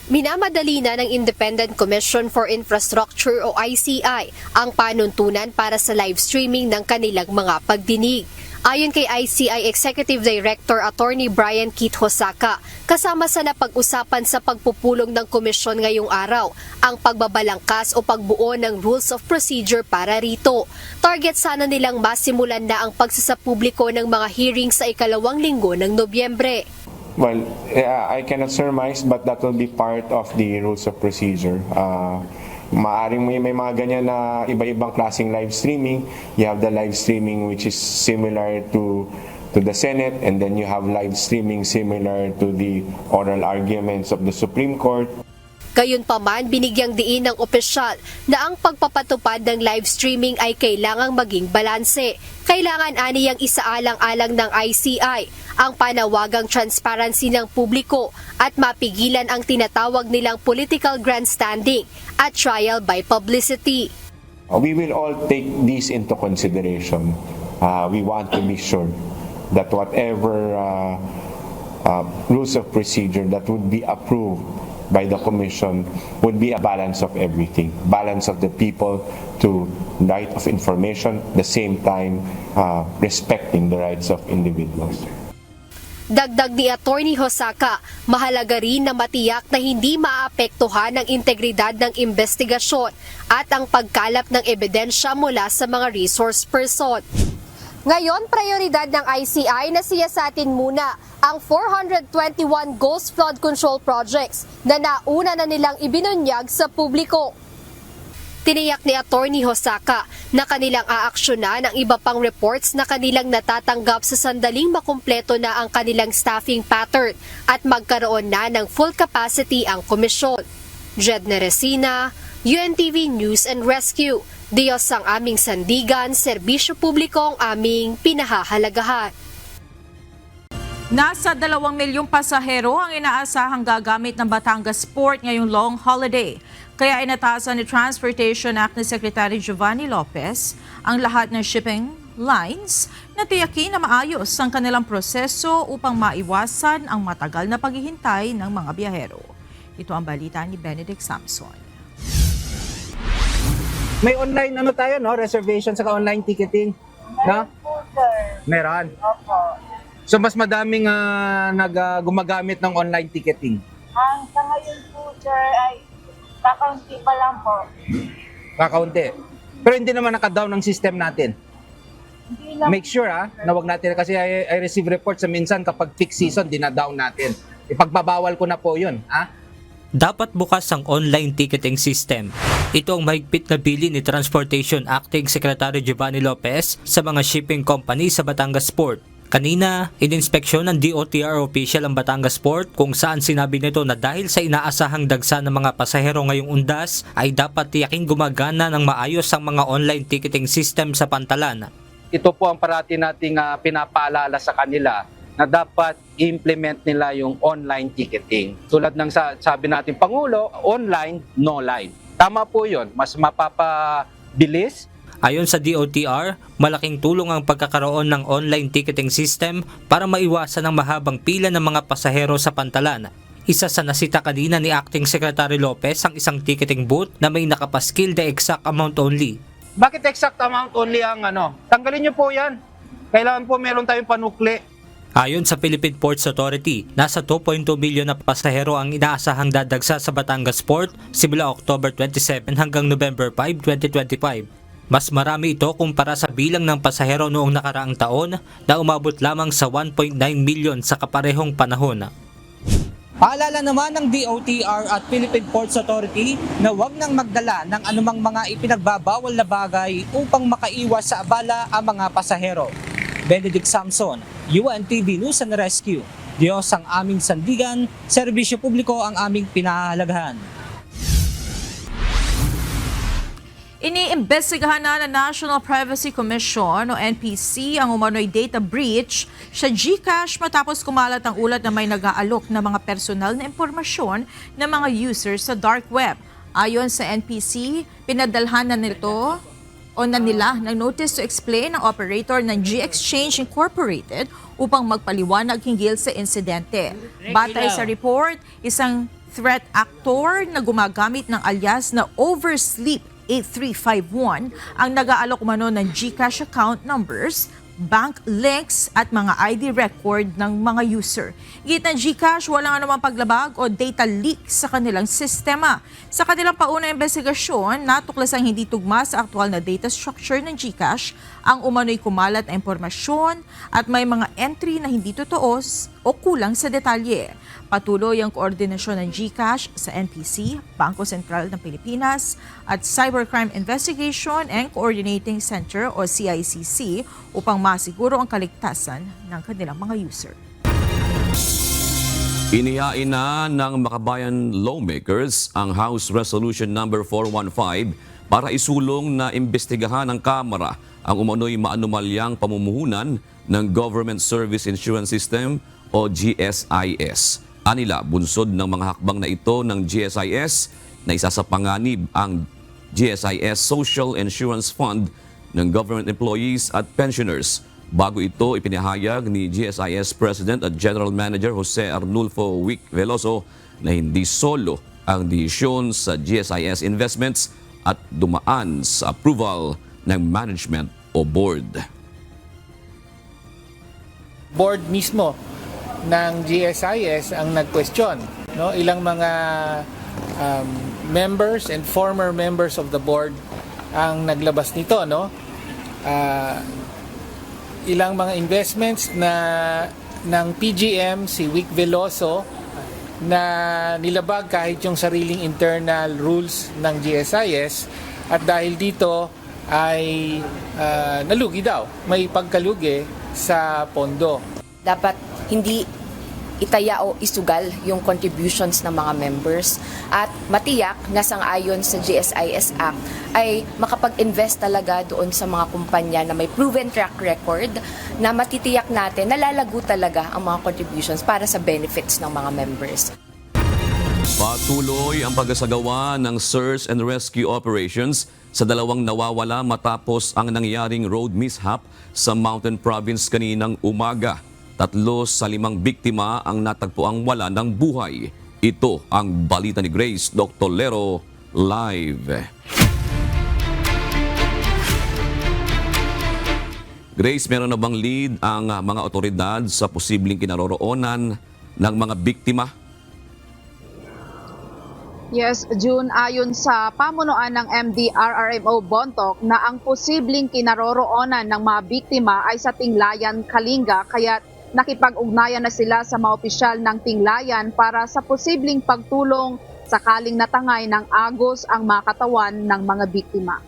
Minamadali na ng Independent Commission for Infrastructure o ICI ang panuntunan para sa live streaming ng kanilang mga pagdinig. Ayon kay ICI Executive Director Attorney Brian Keith Hosaka, kasama sa napag-usapan sa pagpupulong ng komisyon ngayong araw ang pagbabalangkas o pagbuo ng rules of procedure para rito. Target sana nilang masimulan na ang pagsasapubliko ng mga hearing sa ikalawang linggo ng Nobyembre. Well, I cannot surmise, but that will be part of the rules of procedure. Maaring may mga ganyan na iba-ibang klaseng live streaming. You have the live streaming which is similar to the Senate, and then you have live streaming similar to the oral arguments of the Supreme Court. Gayunpaman, binigyang diin ng opisyal na ang pagpapatupad ng live streaming ay kailangang maging balanse. Kailangan aniyang isaalang-alang ng ICI ang panawagang transparency ng publiko at mapigilan ang tinatawag nilang political grandstanding at trial by publicity. We will all take these into consideration. We want to be sure that whatever rules of procedure that would be approved by the Commission would be a balance of everything. Balance of the people to right of information, the same time respecting the rights of individuals. Dagdag ni Attorney Hosaka, mahalaga rin na matiyak na hindi maapektuhan ang integridad ng investigasyon at ang pagkalap ng ebidensya mula sa mga resource person. Ngayon, prioridad ng ICI na siyasatin muna ang 421 ghost flood control projects na nauna na nilang ibinunyag sa publiko. Tiniyak ni Attorney Hosaka na kanilang aaksyonan ang iba pang reports na kanilang natatanggap sa sandaling makumpleto na ang kanilang staffing pattern at magkaroon na ng full capacity ang komisyon. Jed Neresina, UNTV News and Rescue. Diyos ang aming sandigan, serbisyo publiko ang aming pinahahalagahan. Nasa 2 milyong pasahero ang inaasahang gagamit ng Batangas Port ngayong long holiday. Kaya inatasan ni Transportation Act ni Secretary Giovanni Lopez ang lahat ng shipping lines na tiyakin na maayos ang kanilang proseso upang maiwasan ang matagal na paghihintay ng mga biyahero. Ito ang balita ni Benedict Samson. May online tayo, no? Reservation sa online ticketing, no? Meron. So mas madaming gumagamit ng online ticketing. Sa ngayon po, sir, ay kakaunti pa lang po. Kakaunti. Pero hindi naman naka-down ang system natin. Hindi lang. Make sure na wag natin, kasi I receive reports sa minsan kapag peak season, dina-down natin. Ipagbabawal ko na po yun, Dapat bukas ang online ticketing system. Ito ang mahigpit na bilin ni Transportation Acting Secretary Giovanni Lopez sa mga shipping company sa Batangas Port. Kanina, ininspeksyon ng DOTR official ang Batangas Port kung saan sinabi nito na dahil sa inaasahang dagsa ng mga pasahero ngayong undas ay dapat tiyaking gumagana ng maayos ang mga online ticketing system sa pantalan. Ito po ang parati nating pinapaalala sa kanila na dapat implement nila yung online ticketing. Tulad ng sabi natin Pangulo, online, no line. Tama po yun, mas mapapabilis. Ayon sa DOTR, malaking tulong ang pagkakaroon ng online ticketing system para maiwasan ang mahabang pila ng mga pasahero sa pantalan. Isa sa nasita kanina ni Acting Secretary Lopez ang isang ticketing booth na may nakapaskil the exact amount only. Bakit exact amount only ang Tanggalin niyo po yan. Kailangan po meron tayong panukli. Ayon sa Philippine Ports Authority, nasa 2.2 milyon na pasahero ang inaasahang dadagsa sa Batangas Port simula October 27 hanggang November 5, 2025. Mas marami ito kumpara sa bilang ng pasahero noong nakaraang taon na umabot lamang sa 1.9 milyon sa kaparehong panahon. Paalala naman ng DOTR at Philippine Ports Authority na huwag nang magdala ng anumang mga ipinagbabawal na bagay upang makaiwas sa abala ang mga pasahero. Benedict Samson, UNTV News and Rescue. Diyos ang aming sandigan, serbisyo publiko ang aming pinahahalagahan. Iniimbestigahan na ng National Privacy Commission o NPC ang umano'y data breach sa GCash matapos kumalat ang ulat na may nag-aalok na mga personal na impormasyon ng mga users sa dark web. Ayon sa NPC, pinadalhan na nila ng notice to explain ang operator ng G-Exchange Incorporated upang magpaliwanag hinggil sa insidente. Batay sa report, isang threat actor na gumagamit ng alias na Oversleep 8351 ang nag-aalok umano ng GCash account numbers, bank links at mga ID record ng mga user. Git ng GCash, walang anumang paglabag o data leak sa kanilang sistema. Sa kanilang paunang investigasyon, natuklasang hindi tugma sa aktual na data structure ng GCash ang umano'y kumalat na impormasyon at may mga entry na hindi totoo o kulang sa detalye. Patuloy ang koordinasyon ng GCash sa NPC, Bangko Sentral ng Pilipinas at Cybercrime Investigation and Coordinating Center o CICC upang masiguro ang kaligtasan ng kanilang mga user. Inihain na ng Makabayan lawmakers ang House Resolution number 415 para isulong na imbestigahan ng Kamara ang umano'y maanumalyang pamumuhunan ng Government Service Insurance System o GSIS. Anila, bunsod ng mga hakbang na ito ng GSIS na isa sa panganib ang GSIS Social Insurance Fund ng government employees at pensioners. Bago ito, ipinahayag ni GSIS President at General Manager Jose Arnulfo Wick Veloso na hindi solo ang desisyon sa GSIS investments at dumaan sa approval ng management o board. Board mismo ng GSIS ang nag-question. No? Ilang mga members and former members of the board ang naglabas nito. No? Ilang mga investments na ng PGM, si Vic Veloso, na nilabag kahit yung sariling internal rules ng GSIS, at dahil dito ay nalugi daw, may pagkalugi sa pondo. Dapat hindi itaya o isugal yung contributions ng mga members at matiyak na sang-ayon sa GSIS Act ay makapag-invest talaga doon sa mga kumpanya na may proven track record na matitiyak natin na lalago talaga ang mga contributions para sa benefits ng mga members. Patuloy ang pagkasagawa ng search and rescue operations sa dalawang nawawala matapos ang nangyaring road mishap sa Mountain Province kaninang umaga. 3 sa 5 biktima ang natagpuang wala ng buhay. Ito ang balita ni Grace Dr. Lero live. Grace, meron na bang lead ang mga otoridad sa posibleng kinaroroonan ng mga biktima? Yes, June, ayon sa pamunuan ng MDRRMO Bontoc na ang posibleng kinaroroonan ng mga biktima ay sa Tinglayan, Kalinga, kaya nakipag-ugnayan na sila sa mga opisyal ng Tinglayan para sa posibleng pagtulong sakaling natangay ng agos ang mga katawan ng mga biktima.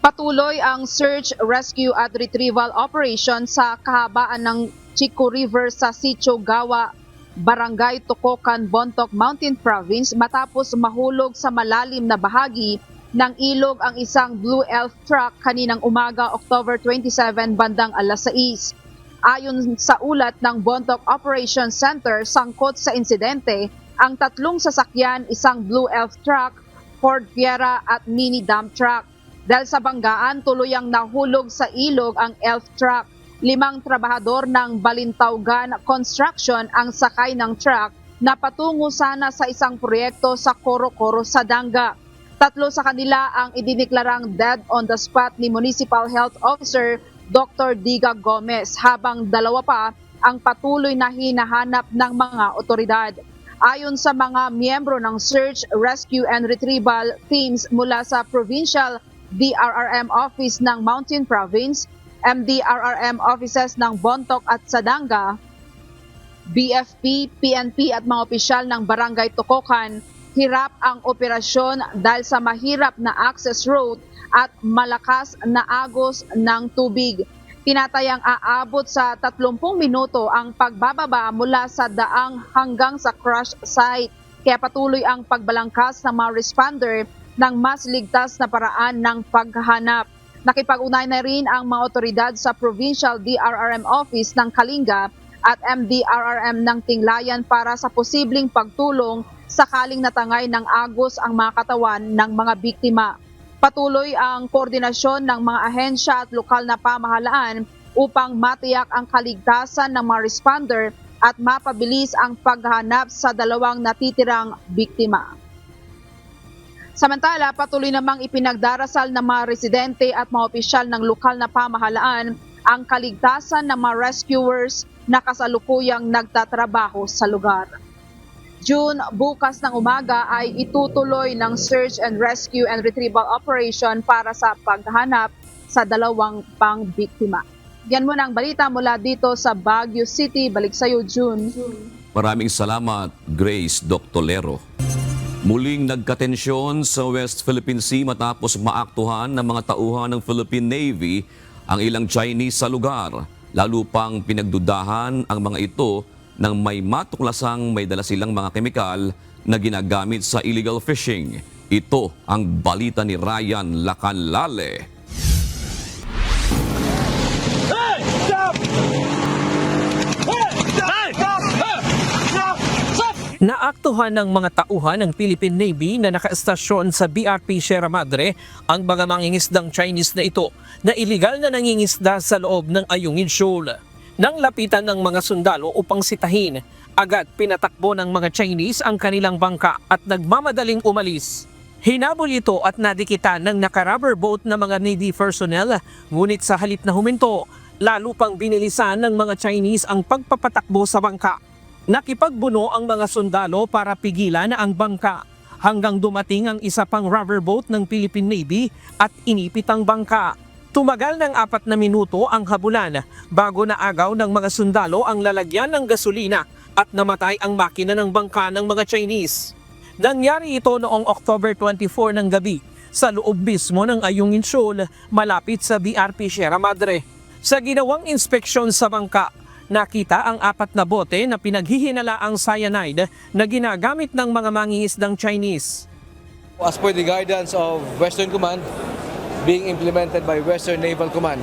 Patuloy ang search, rescue at retrieval operation sa kahabaan ng Chico River sa Sitio Gawa, Barangay Tokokan, Bontoc Mountain Province matapos mahulog sa malalim na bahagi ng ilog ang isang Blue Elf truck kaninang umaga, October 27 bandang alas 6. Ayon sa ulat ng Bontoc Operations Center, sangkot sa insidente ang 3 sasakyan, isang Blue Elf truck, Ford Fiera at mini dump truck. Dahil sa banggaan, tuluyang nahulog sa ilog ang Elf truck. 5 trabahador ng Balintawgan Construction ang sakay ng truck na patungo sana sa isang proyekto sa Coro-Coro, Sadanga. 3 sa kanila ang idineklarang dead on the spot ni Municipal Health Officer Dr. Diga Gomez, habang 2 pa ang patuloy na hinahanap ng mga otoridad. Ayon sa mga miyembro ng Search, Rescue and Retrieval teams mula sa Provincial DRRM Office ng Mountain Province, MDRRM offices ng Bontoc at Sadanga, BFP, PNP at mga opisyal ng Barangay Tokokan, hirap ang operasyon dahil sa mahirap na access road at malakas na agos ng tubig. Tinatayang aabot sa 30 minuto ang pagbababa mula sa daang hanggang sa crash site. Kaya patuloy ang pagbalangkas ng mga responder ng mas ligtas na paraan ng paghahanap. Nakipag-unay na rin ang mga otoridad sa Provincial DRRM Office ng Kalinga at MDRRM ng Tinglayan para sa posibleng pagtulong sakaling natangay ng agos ang mga katawan ng mga biktima. Patuloy ang koordinasyon ng mga ahensya at lokal na pamahalaan upang matiyak ang kaligtasan ng mga responder at mapabilis ang paghahanap sa 2 natitirang biktima. Samantala, patuloy namang ipinagdarasal ng mga residente at mga opisyal ng lokal na pamahalaan ang kaligtasan ng mga rescuers na kasalukuyang nagtatrabaho sa lugar. June, bukas ng umaga ay itutuloy ng search and rescue and retrieval operation para sa paghahanap sa 2 pang biktima. Yan muna ang balita mula dito sa Baguio City. Balik sa iyo, June. Maraming salamat, Grace Dr. Lero. Muling nagkatensyon sa West Philippine Sea matapos maaktuhan ng mga tauhan ng Philippine Navy ang ilang Chinese sa lugar. Lalo pang pinagdudahan ang mga ito nang may matuklasang may dala silang mga kemikal na ginagamit sa illegal fishing. Ito ang balita ni Ryan Lacanlale. Naaktuhan ng mga tauhan ng Philippine Navy na nakaestasyon sa BRP Sierra Madre ang mga mangingisdang Chinese na ito na iligal na nangingisda sa loob ng Ayungin Shoal. Nang lapitan ng mga sundalo upang sitahin, agad pinatakbo ng mga Chinese ang kanilang bangka at nagmamadaling umalis. Hinabol ito at nadikitan ng naka-rubber boat na mga Navy personnel, ngunit sa halip na huminto, lalo pang binilisan ng mga Chinese ang pagpapatakbo sa bangka. Nakipagbuno ang mga sundalo para pigilan ang bangka hanggang dumating ang isa pang rubber boat ng Philippine Navy at inipit ang bangka. Tumagal ng 4 na minuto ang habulan bago naagaw ng mga sundalo ang lalagyan ng gasolina at namatay ang makina ng bangka ng mga Chinese. Nangyari ito noong October 24 ng gabi sa loob mismo ng Ayungin Shoal malapit sa BRP Sierra Madre. Sa ginawang inspeksyon sa bangka, nakita ang 4 na bote na pinaghihinalaang cyanide na ginagamit ng mga mangingisdang Chinese. As per the guidance of Western Command, being implemented by Western Naval Command,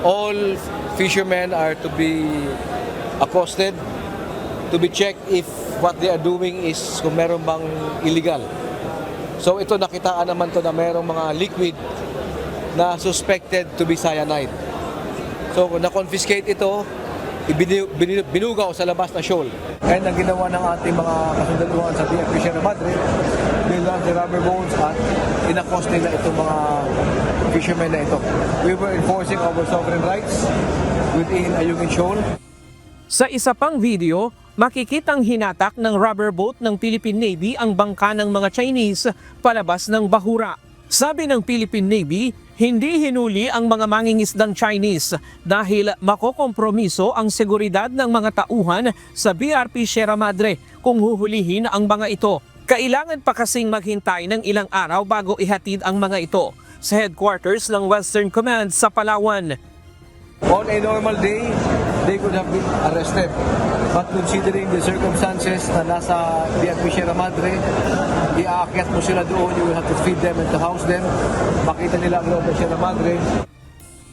all fishermen are to be accosted, to be checked if what they are doing is kung meron bang illegal. So ito nakitaan naman to na merong mga liquid na suspected to be cyanide. So na-confiscate ito, binugaw sa labas na shoal. And ang ginawa ng ating mga kasundaluhan sa BFP Sierra Madre, nila si rubber boats at inakos nila itong mga fishermen na ito. We were enforcing our sovereign rights within Ayungin Shoal. Sa isa pang video, makikitang hinatak ng rubber boat ng Philippine Navy ang bangka ng mga Chinese palabas ng bahura. Sabi ng Philippine Navy, hindi hinuli ang mga mangingisdang Chinese dahil makokompromiso ang seguridad ng mga tauhan sa BRP Sierra Madre kung huhulihin ang mga ito. Kailangan pa kasing maghintay ng ilang araw bago ihatid ang mga ito sa headquarters ng Western Command sa Palawan. On a normal day, they could have been arrested. But considering the circumstances na nasa BFP Sierra Madre, iaakyat mo sila doon, you will have to feed them and to house them. Makita nila ang loob ng Sierra Madre.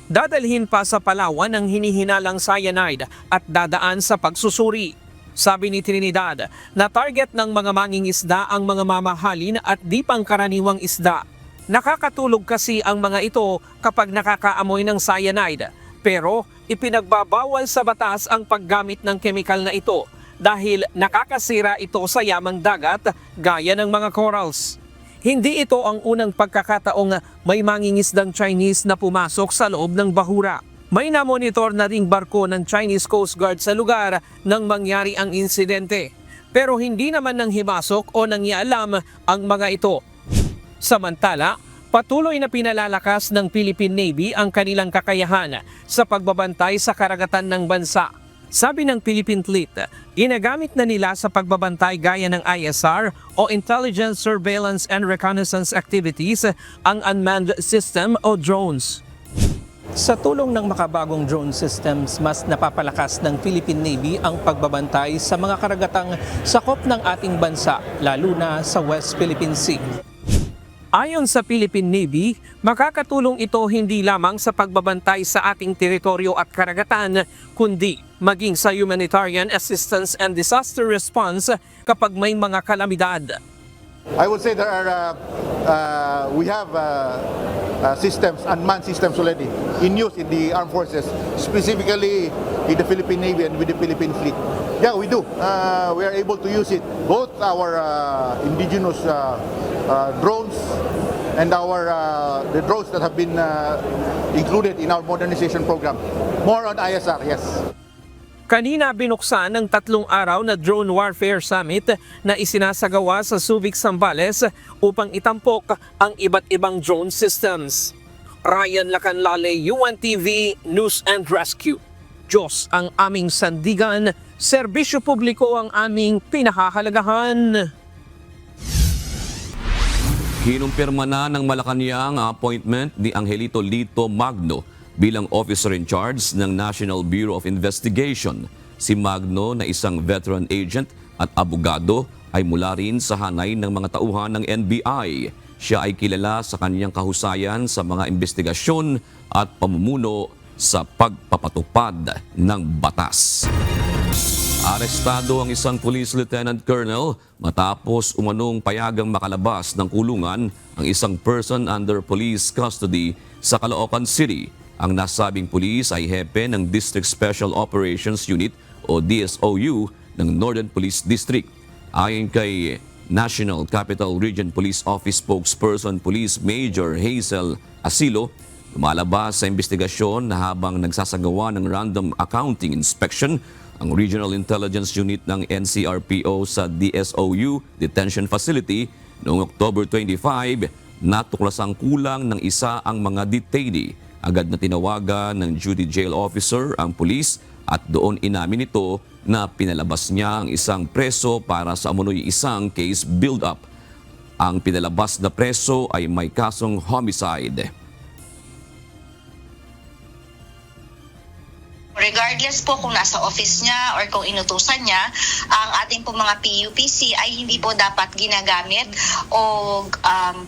Dadalhin pa sa Palawan ang hinihinalang cyanide at dadaan sa pagsusuri. Sabi ni Trinidad na target ng mga mangingisda ang mga mamahalin at di pangkaraniwang isda. Nakakatulog kasi ang mga ito kapag nakakaamoy ng cyanide. Pero ipinagbabawal sa batas ang paggamit ng kemikal na ito dahil nakakasira ito sa yamang dagat gaya ng mga corals. Hindi ito ang unang pagkakataong may mangingisdang Chinese na pumasok sa loob ng bahura. May namonitor na ring barko ng Chinese Coast Guard sa lugar nang mangyari ang insidente. Pero hindi naman nang himasok o nangialam ang mga ito. Samantala, patuloy na pinalalakas ng Philippine Navy ang kanilang kakayahan sa pagbabantay sa karagatan ng bansa. Sabi ng Philippine Fleet, ginagamit na nila sa pagbabantay gaya ng ISR o Intelligence, Surveillance and Reconnaissance Activities ang unmanned system o drones. Sa tulong ng makabagong drone systems, mas napapalakas ng Philippine Navy ang pagbabantay sa mga karagatang sakop ng ating bansa, lalo na sa West Philippine Sea. Ayon sa Philippine Navy, makakatulong ito hindi lamang sa pagbabantay sa ating teritoryo at karagatan, kundi maging sa humanitarian assistance and disaster response kapag may mga kalamidad. I would say there are we have systems, unmanned systems already in use in the armed forces, specifically in the Philippine Navy and with the Philippine Fleet. Yeah, we do. We are able to use it, both our indigenous drones and the drones that have been included in our modernization program. More on ISR, yes. Kanina binuksan ng 3 araw na Drone Warfare Summit na isinasagawa sa Subic, Zambales upang itampok ang iba't ibang drone systems. Ryan Lacanlale, UNTV News and Rescue. Diyos ang aming sandigan, serbisyo publiko ang aming pinahahalagahan. Kinumpirma na ng Malacanang ang appointment ni Angelito Lito Magno bilang officer in charge ng National Bureau of Investigation. Si Magno na isang veteran agent at abogado ay mula rin sa hanay ng mga tauhan ng NBI. Siya ay kilala sa kanyang kahusayan sa mga investigasyon at pamumuno sa pagpapatupad ng batas. Arestado ang isang police lieutenant colonel matapos umanong payagang makalabas ng kulungan ang isang person under police custody sa Caloocan City. Ang nasabing pulis ay hepe ng District Special Operations Unit o DSOU ng Northern Police District. Ayon kay National Capital Region Police Office spokesperson Police Major Hazel Asilo, Lumalabas sa investigasyon na habang nagsasagawa ng random accounting inspection ang Regional Intelligence Unit ng NCRPO sa DSOU Detention Facility noong October 25, natuklasang kulang ng isa ang mga detainee. Agad na tinawagan ng duty jail officer ang pulis at doon inamin nito na pinalabas niya ang isang preso para sa umunoy isang case build-up. Ang pinalabas na preso ay may kasong homicide. Regardless po kung nasa office niya or kung inutusan niya, ang ating po mga PUPC ay hindi po dapat ginagamit o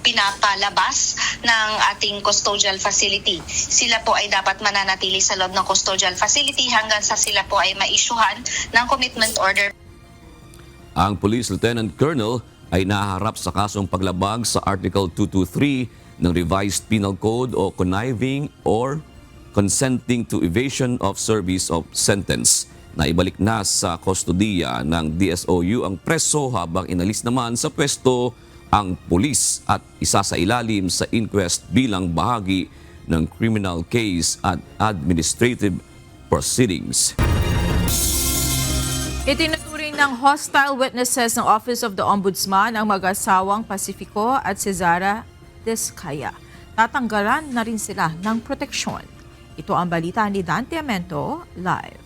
pinapalabas ng ating custodial facility. Sila po ay dapat mananatili sa loob ng custodial facility hanggang sa sila po ay maisyuhan ng commitment order. Ang Police Lieutenant Colonel ay naharap sa kasong paglabag sa Article 223 ng Revised Penal Code o conniving or consenting to evasion of service of sentence. Naibalik na sa kustodiya ng DSOU ang preso habang inalis naman sa pwesto ang pulis at isa sa ilalim sa inquest bilang bahagi ng criminal case at administrative proceedings. Itinuturing ng hostile witnesses ng Office of the Ombudsman ang mag-asawang Pacifico at Cesara Descaya. Tatanggalan na rin sila ng proteksyon. Ito ang balita ni Dante Amento, live.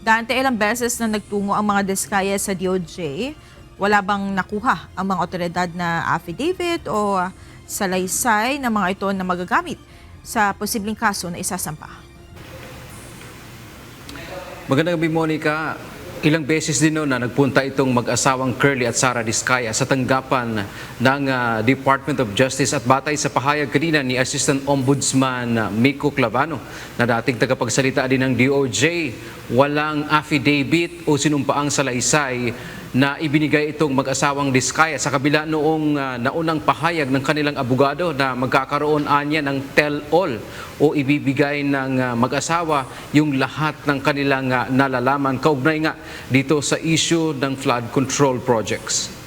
Dante, ilang beses na nagtungo ang mga Descaya sa DOJ. Wala bang nakuha ang mga otoridad na affidavit o salaysay ng mga ito na magagamit sa posibleng kaso na isasampa? Magandang gabi, Monica. Ilang beses din na nagpunta itong mag-asawang Curly at Sara Descaya sa tanggapan ng Department of Justice at batay sa pahayag kanina ni Assistant Ombudsman Miko Clavano na dating tagapagsalita din ng DOJ, walang affidavit o sinumpaang salaysay na ibinigay itong mag-asawang Descaya sa kabila noong naunang pahayag ng kanilang abogado na magkakaroon anya ng tell-all o ibibigay ng mag-asawa yung lahat ng kanilang nalalaman kaugnay nga dito sa issue ng flood control projects.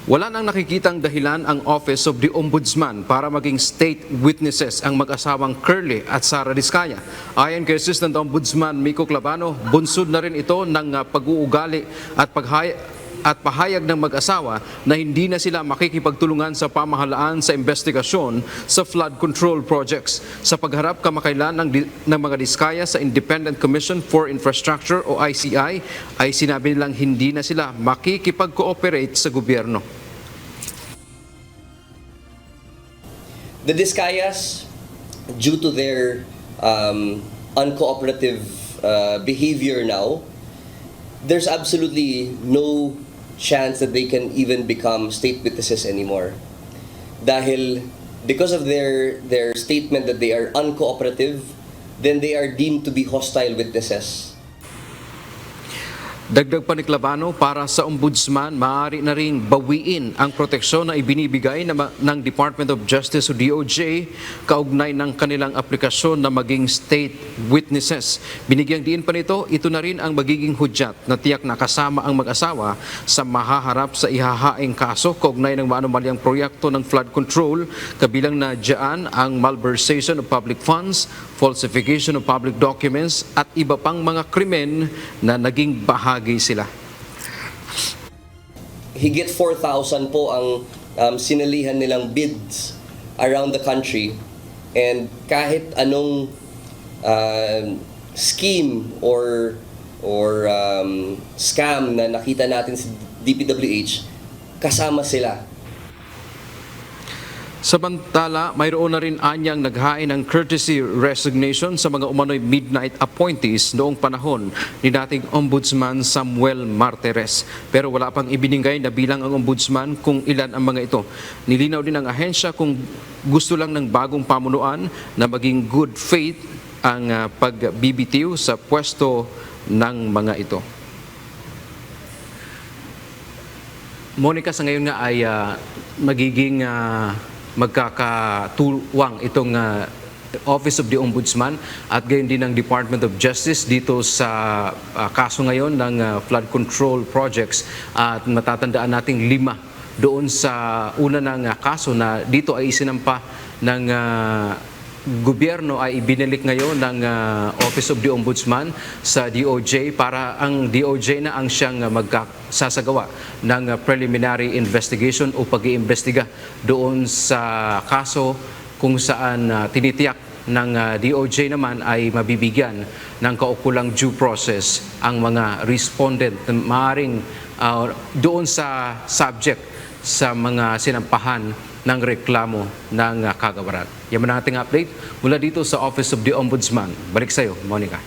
Wala nang nakikitang dahilan ang Office of the Ombudsman para maging state witnesses ang mag-asawang Curly at Sara Descaya. Ayon kay Assistant Ombudsman Miko Clavano, bunsod na rin ito ng pag-uugali at pahayag ng mag-asawa na hindi na sila makikipagtulungan sa pamahalaan sa investigasyon sa flood control projects. Sa pagharap kamakailan ng mga Descaya sa Independent Commission for Infrastructure o ICI, ay sinabi nilang hindi na sila makikipag-cooperate sa gobyerno. The Descayas, due to their uncooperative behavior now, there's absolutely no chance that they can even become state witnesses anymore. Dahil because of their statement that they are uncooperative, then they are deemed to be hostile witnesses. Dagdag pa ni Clavano, para sa Ombudsman, maaari na rin bawiin ang proteksyon na ibinibigay ng Department of Justice o DOJ kaugnay ng kanilang aplikasyon na maging state witnesses. Binigyang diin pa nito, ito na rin ang magiging hudyat na tiyak na kasama ang mag-asawa sa mahaharap sa ihahaing kaso kaugnay ng maanumalyang proyekto ng flood control, kabilang na dyan ang malversation of public funds, falsification of public documents at iba pang mga krimen na naging bahagi sila. Higit 4,000 po ang sinalihan nilang bids around the country, and kahit anong scheme or scam na nakita natin sa DPWH, kasama sila. Samantala, mayroon na rin anyang naghain ng courtesy resignation sa mga umano'y midnight appointees noong panahon ni dating Ombudsman Samuel Martires. Pero wala pang ibinigay na bilang ang Ombudsman kung ilan ang mga ito. Nilinaw din ng ahensya kung gusto lang ng bagong pamunuan na maging good faith ang pagbibitiw sa pwesto ng mga ito. Monica, sa ngayon nga ay magiging magkakatuwang itong Office of the Ombudsman at gayon din ng Department of Justice dito sa kaso ngayon ng flood control projects. At matatandaan nating 5 doon sa una ng kaso na dito ay isinampa ng gobyerno ay ibinalik ngayon ng Office of the Ombudsman sa DOJ para ang DOJ na ang siyang magsasagawa ng preliminary investigation o pag-iimbestiga doon sa kaso kung saan tinitiyak ng DOJ naman ay mabibigyan ng kaukulang due process ang mga respondent na maaaring doon sa subject sa mga sinampahan ng reklamo ng kagawaran. Yan ang ating update mula dito sa Office of the Ombudsman. Balik sa iyo, Monica.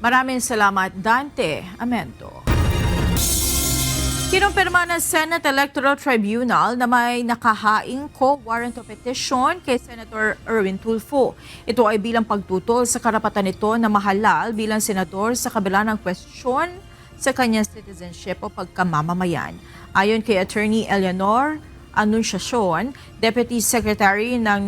Maraming salamat, Dante Amento. Kinumpirma ng Senate Electoral Tribunal na may nakahaing co-warrant of petition kay Senator Erwin Tulfo. Ito ay bilang pagtutol sa karapatan nito na mahalal bilang senador sa kabila ng kwestiyon sa kanyang citizenship o pagkamamamayan. Ayon kay Attorney Eleanor Anunciacion, Deputy Secretary ng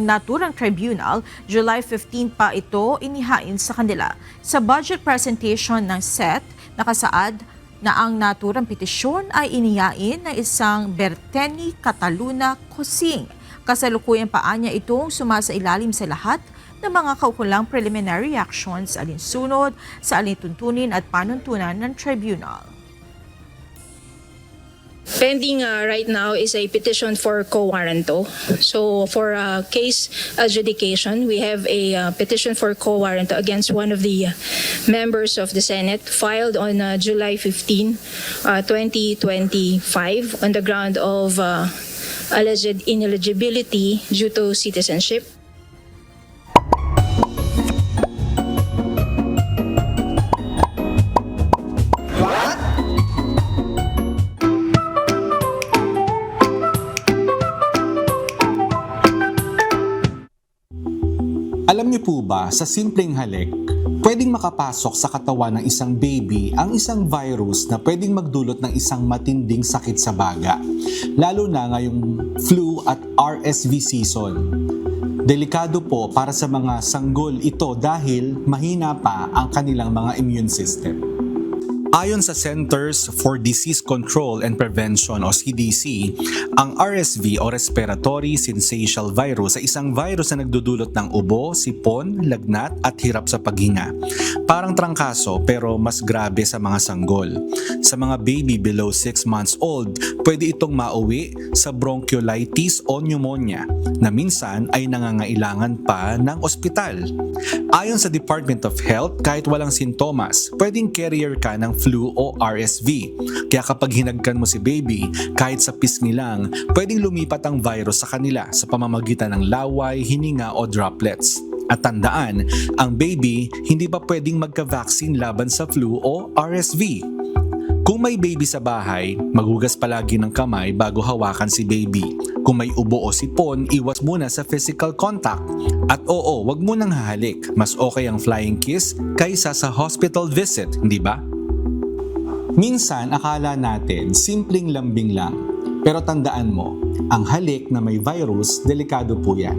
naturang tribunal, July 15 pa ito inihain sa kanila. Sa budget presentation ng SET, nakasaad na ang naturang petisyon ay inihain ng isang Berteni Cataluna Cosing. Kasalukuyan pa niya itong sumasailalim sa lahat ng mga kaukulang preliminary actions alinsunod sa alintuntunin at panuntunan ng tribunal. Pending right now is a petition for co-warranto. So for case adjudication, we have a petition for co-warranto against one of the members of the Senate filed on July 15, 2025 on the ground of alleged ineligibility due to citizenship. Alam niyo po ba, sa simpleng halik, pwedeng makapasok sa katawan ng isang baby ang isang virus na pwedeng magdulot ng isang matinding sakit sa baga, lalo na ngayong flu at RSV season. Delikado po para sa mga sanggol ito dahil mahina pa ang kanilang mga immune system. Ayon sa Centers for Disease Control and Prevention o CDC, ang RSV o Respiratory Syncytial Virus ay isang virus na nagdudulot ng ubo, sipon, lagnat at hirap sa paghinga. Parang trangkaso pero mas grabe sa mga sanggol. Sa mga baby below 6 months old, pwede itong mauwi sa bronchiolitis o pneumonia na minsan ay nangangailangan pa ng ospital. Ayon sa Department of Health, kahit walang sintomas, pwedeng carrier ka ng flu o RSV. Kaya kapag hinagkan mo si baby, kahit sa pisngi lang, pwedeng lumipat ang virus sa kanila sa pamamagitan ng laway, hininga o droplets. At tandaan, ang baby hindi pa pwedeng magka-vaccine laban sa flu o RSV. Kung may baby sa bahay, maghugas palagi ng kamay bago hawakan si baby. Kung may ubo o sipon, iwas muna sa physical contact. At oo, wag mo nang hahalik. Mas okay ang flying kiss kaysa sa hospital visit, hindi ba? Minsan, akala natin simpleng lambing lang. Pero tandaan mo, ang halik na may virus, delikado po yan.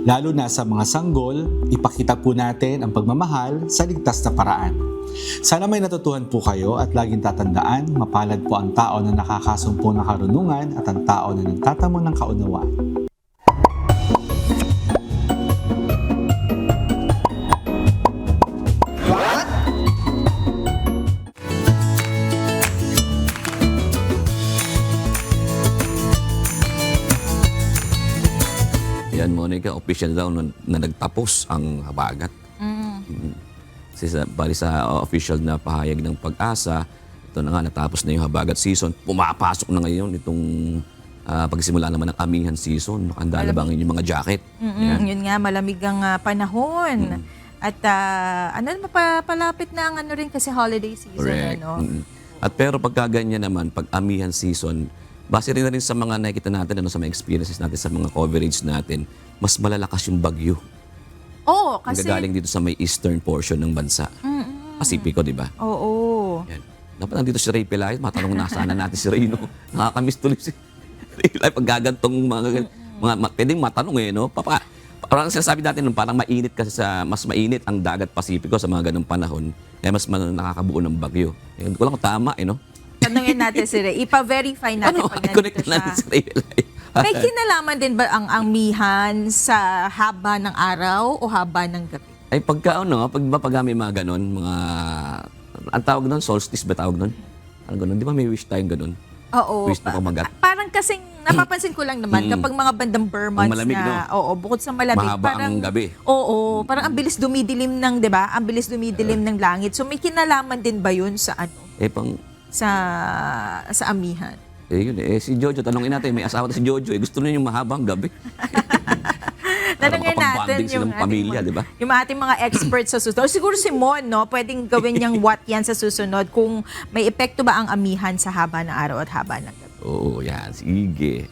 Lalo na sa mga sanggol, ipakita po natin ang pagmamahal sa ligtas na paraan. Sana may natutuhan po kayo at laging tatandaan, mapalad po ang tao na nakakasumpo ng karunungan at ang tao na nagtatamo ng kaunawaan. Yan, Monica, official daw na nagtapos ang habagat. Bali sa official na pahayag ng Pag-asa, ito na nga, natapos na yung habagat season. Pumapasok na ngayon itong pagsimula naman ng amihan season. Handa na ba ang inyong mga jacket? Yun nga, malamig ang panahon. At palapit na ang rin kasi holiday season. Correct. Ano? At pero pagka ganyan naman, pag amihan season, base rin na rin sa mga nakikita natin, sa mga experiences natin, sa mga coverage natin, mas malalakas yung bagyo. Oo, kasi Nagagaling dito sa may eastern portion ng bansa. Pasipiko, di ba? Oo. Yan. Dapat nandito si Ray Pelaez, matanong na sana natin si Ray, no? Nakakamiss tuloy si Ray Pelaez pag gagantong mga pwedeng matanong no? Parang sinasabi natin parang mainit kasi mas mainit ang dagat Pasipiko sa mga ganung panahon. Kaya mas nakakabuo ng bagyo. Hindi ko lang kung tama no? Tanungin natin si Ray. Ipa-verify natin pag nandito siya. Natin si Ray. May kinalaman din ba ang amihan sa haba ng araw o haba ng gabi? Ay pag may mga ganun, ang tawag nun, solstice ba tawag nun? Ano ganun? Di ba may wish tayong ganun? Oo. Wish na pamagat. Parang kasing napapansin ko lang naman kapag mga bandang Burmans malamig, na, oo, bukod sa malamig, mahaba parang, ang gabi. Oo, parang ang bilis dumidilim ng, 'di ba? Ang bilis dumidilim ng langit. So may kinalaman din ba 'yun sa sa amihan? Yun si Jojo, tanongin natin, may asawa na si Jojo, gusto niya yung mahabang gabi. Tanungin natin yung pamilya, di ba? Yung ating mga experts sa susunod. Siguro si Mon, no, pwedeng gawin niyang what yan sa susunod kung may epekto ba ang amihan sa haba ng araw at haba ng gabi. Oo, yan. Sige.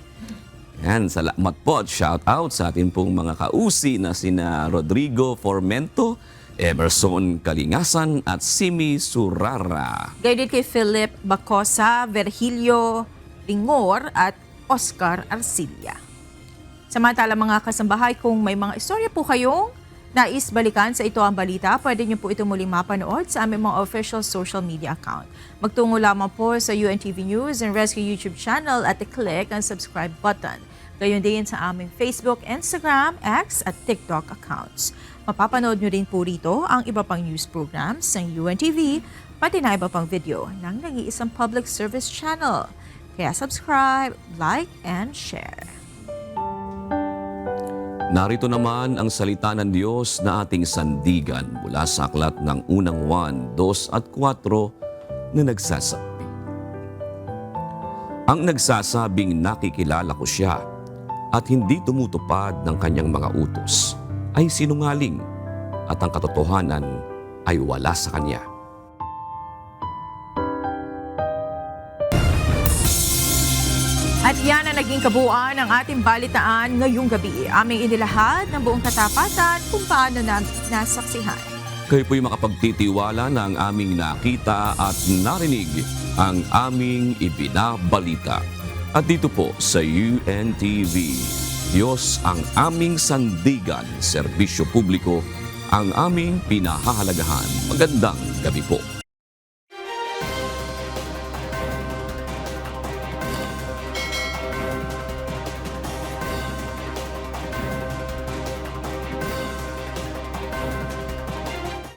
Yan, salamat po at shout out sa atin pong mga kausi na sina Rodrigo Formento, Emerson Kalingasan at Simi Surara. Gaya din kay Philip Bacosa, Virgilio Lingor at Oscar Arcilla. Samantala mga kasambahay, kung may mga istorya po kayong nais balikan sa Ito Ang Balita, pwede niyo po ito muling mapanood sa aming mga official social media account. Magtungo lamang po sa UNTV News and Rescue YouTube channel at i-click ang subscribe button. Gayon din sa aming Facebook, Instagram, X at TikTok accounts. Mapapanood nyo din po rito ang iba pang news programs ng UNTV, pati na iba pang video ng nag-iisang public service channel. Kaya subscribe, like, and share. Narito naman ang salita ng Diyos na ating sandigan mula sa aklat ng unang Juan 2 at 4 na nagsasabi. Ang nagsasabing nakikilala ko siya at hindi tumutupad ng kanyang mga utos ay sinungaling at ang katotohanan ay wala sa kanya. At yan ang naging kabuuan ng ating balitaan ngayong gabi. Aming inilahad ng buong katapatan kung paano nasaksihan. Kayo po'y makapagtitiwala na ang aming nakita at narinig ang aming ibinabalita. At dito po sa UNTV, Diyos ang aming sandigan, serbisyo publiko, ang aming pinahahalagahan. Magandang gabi po.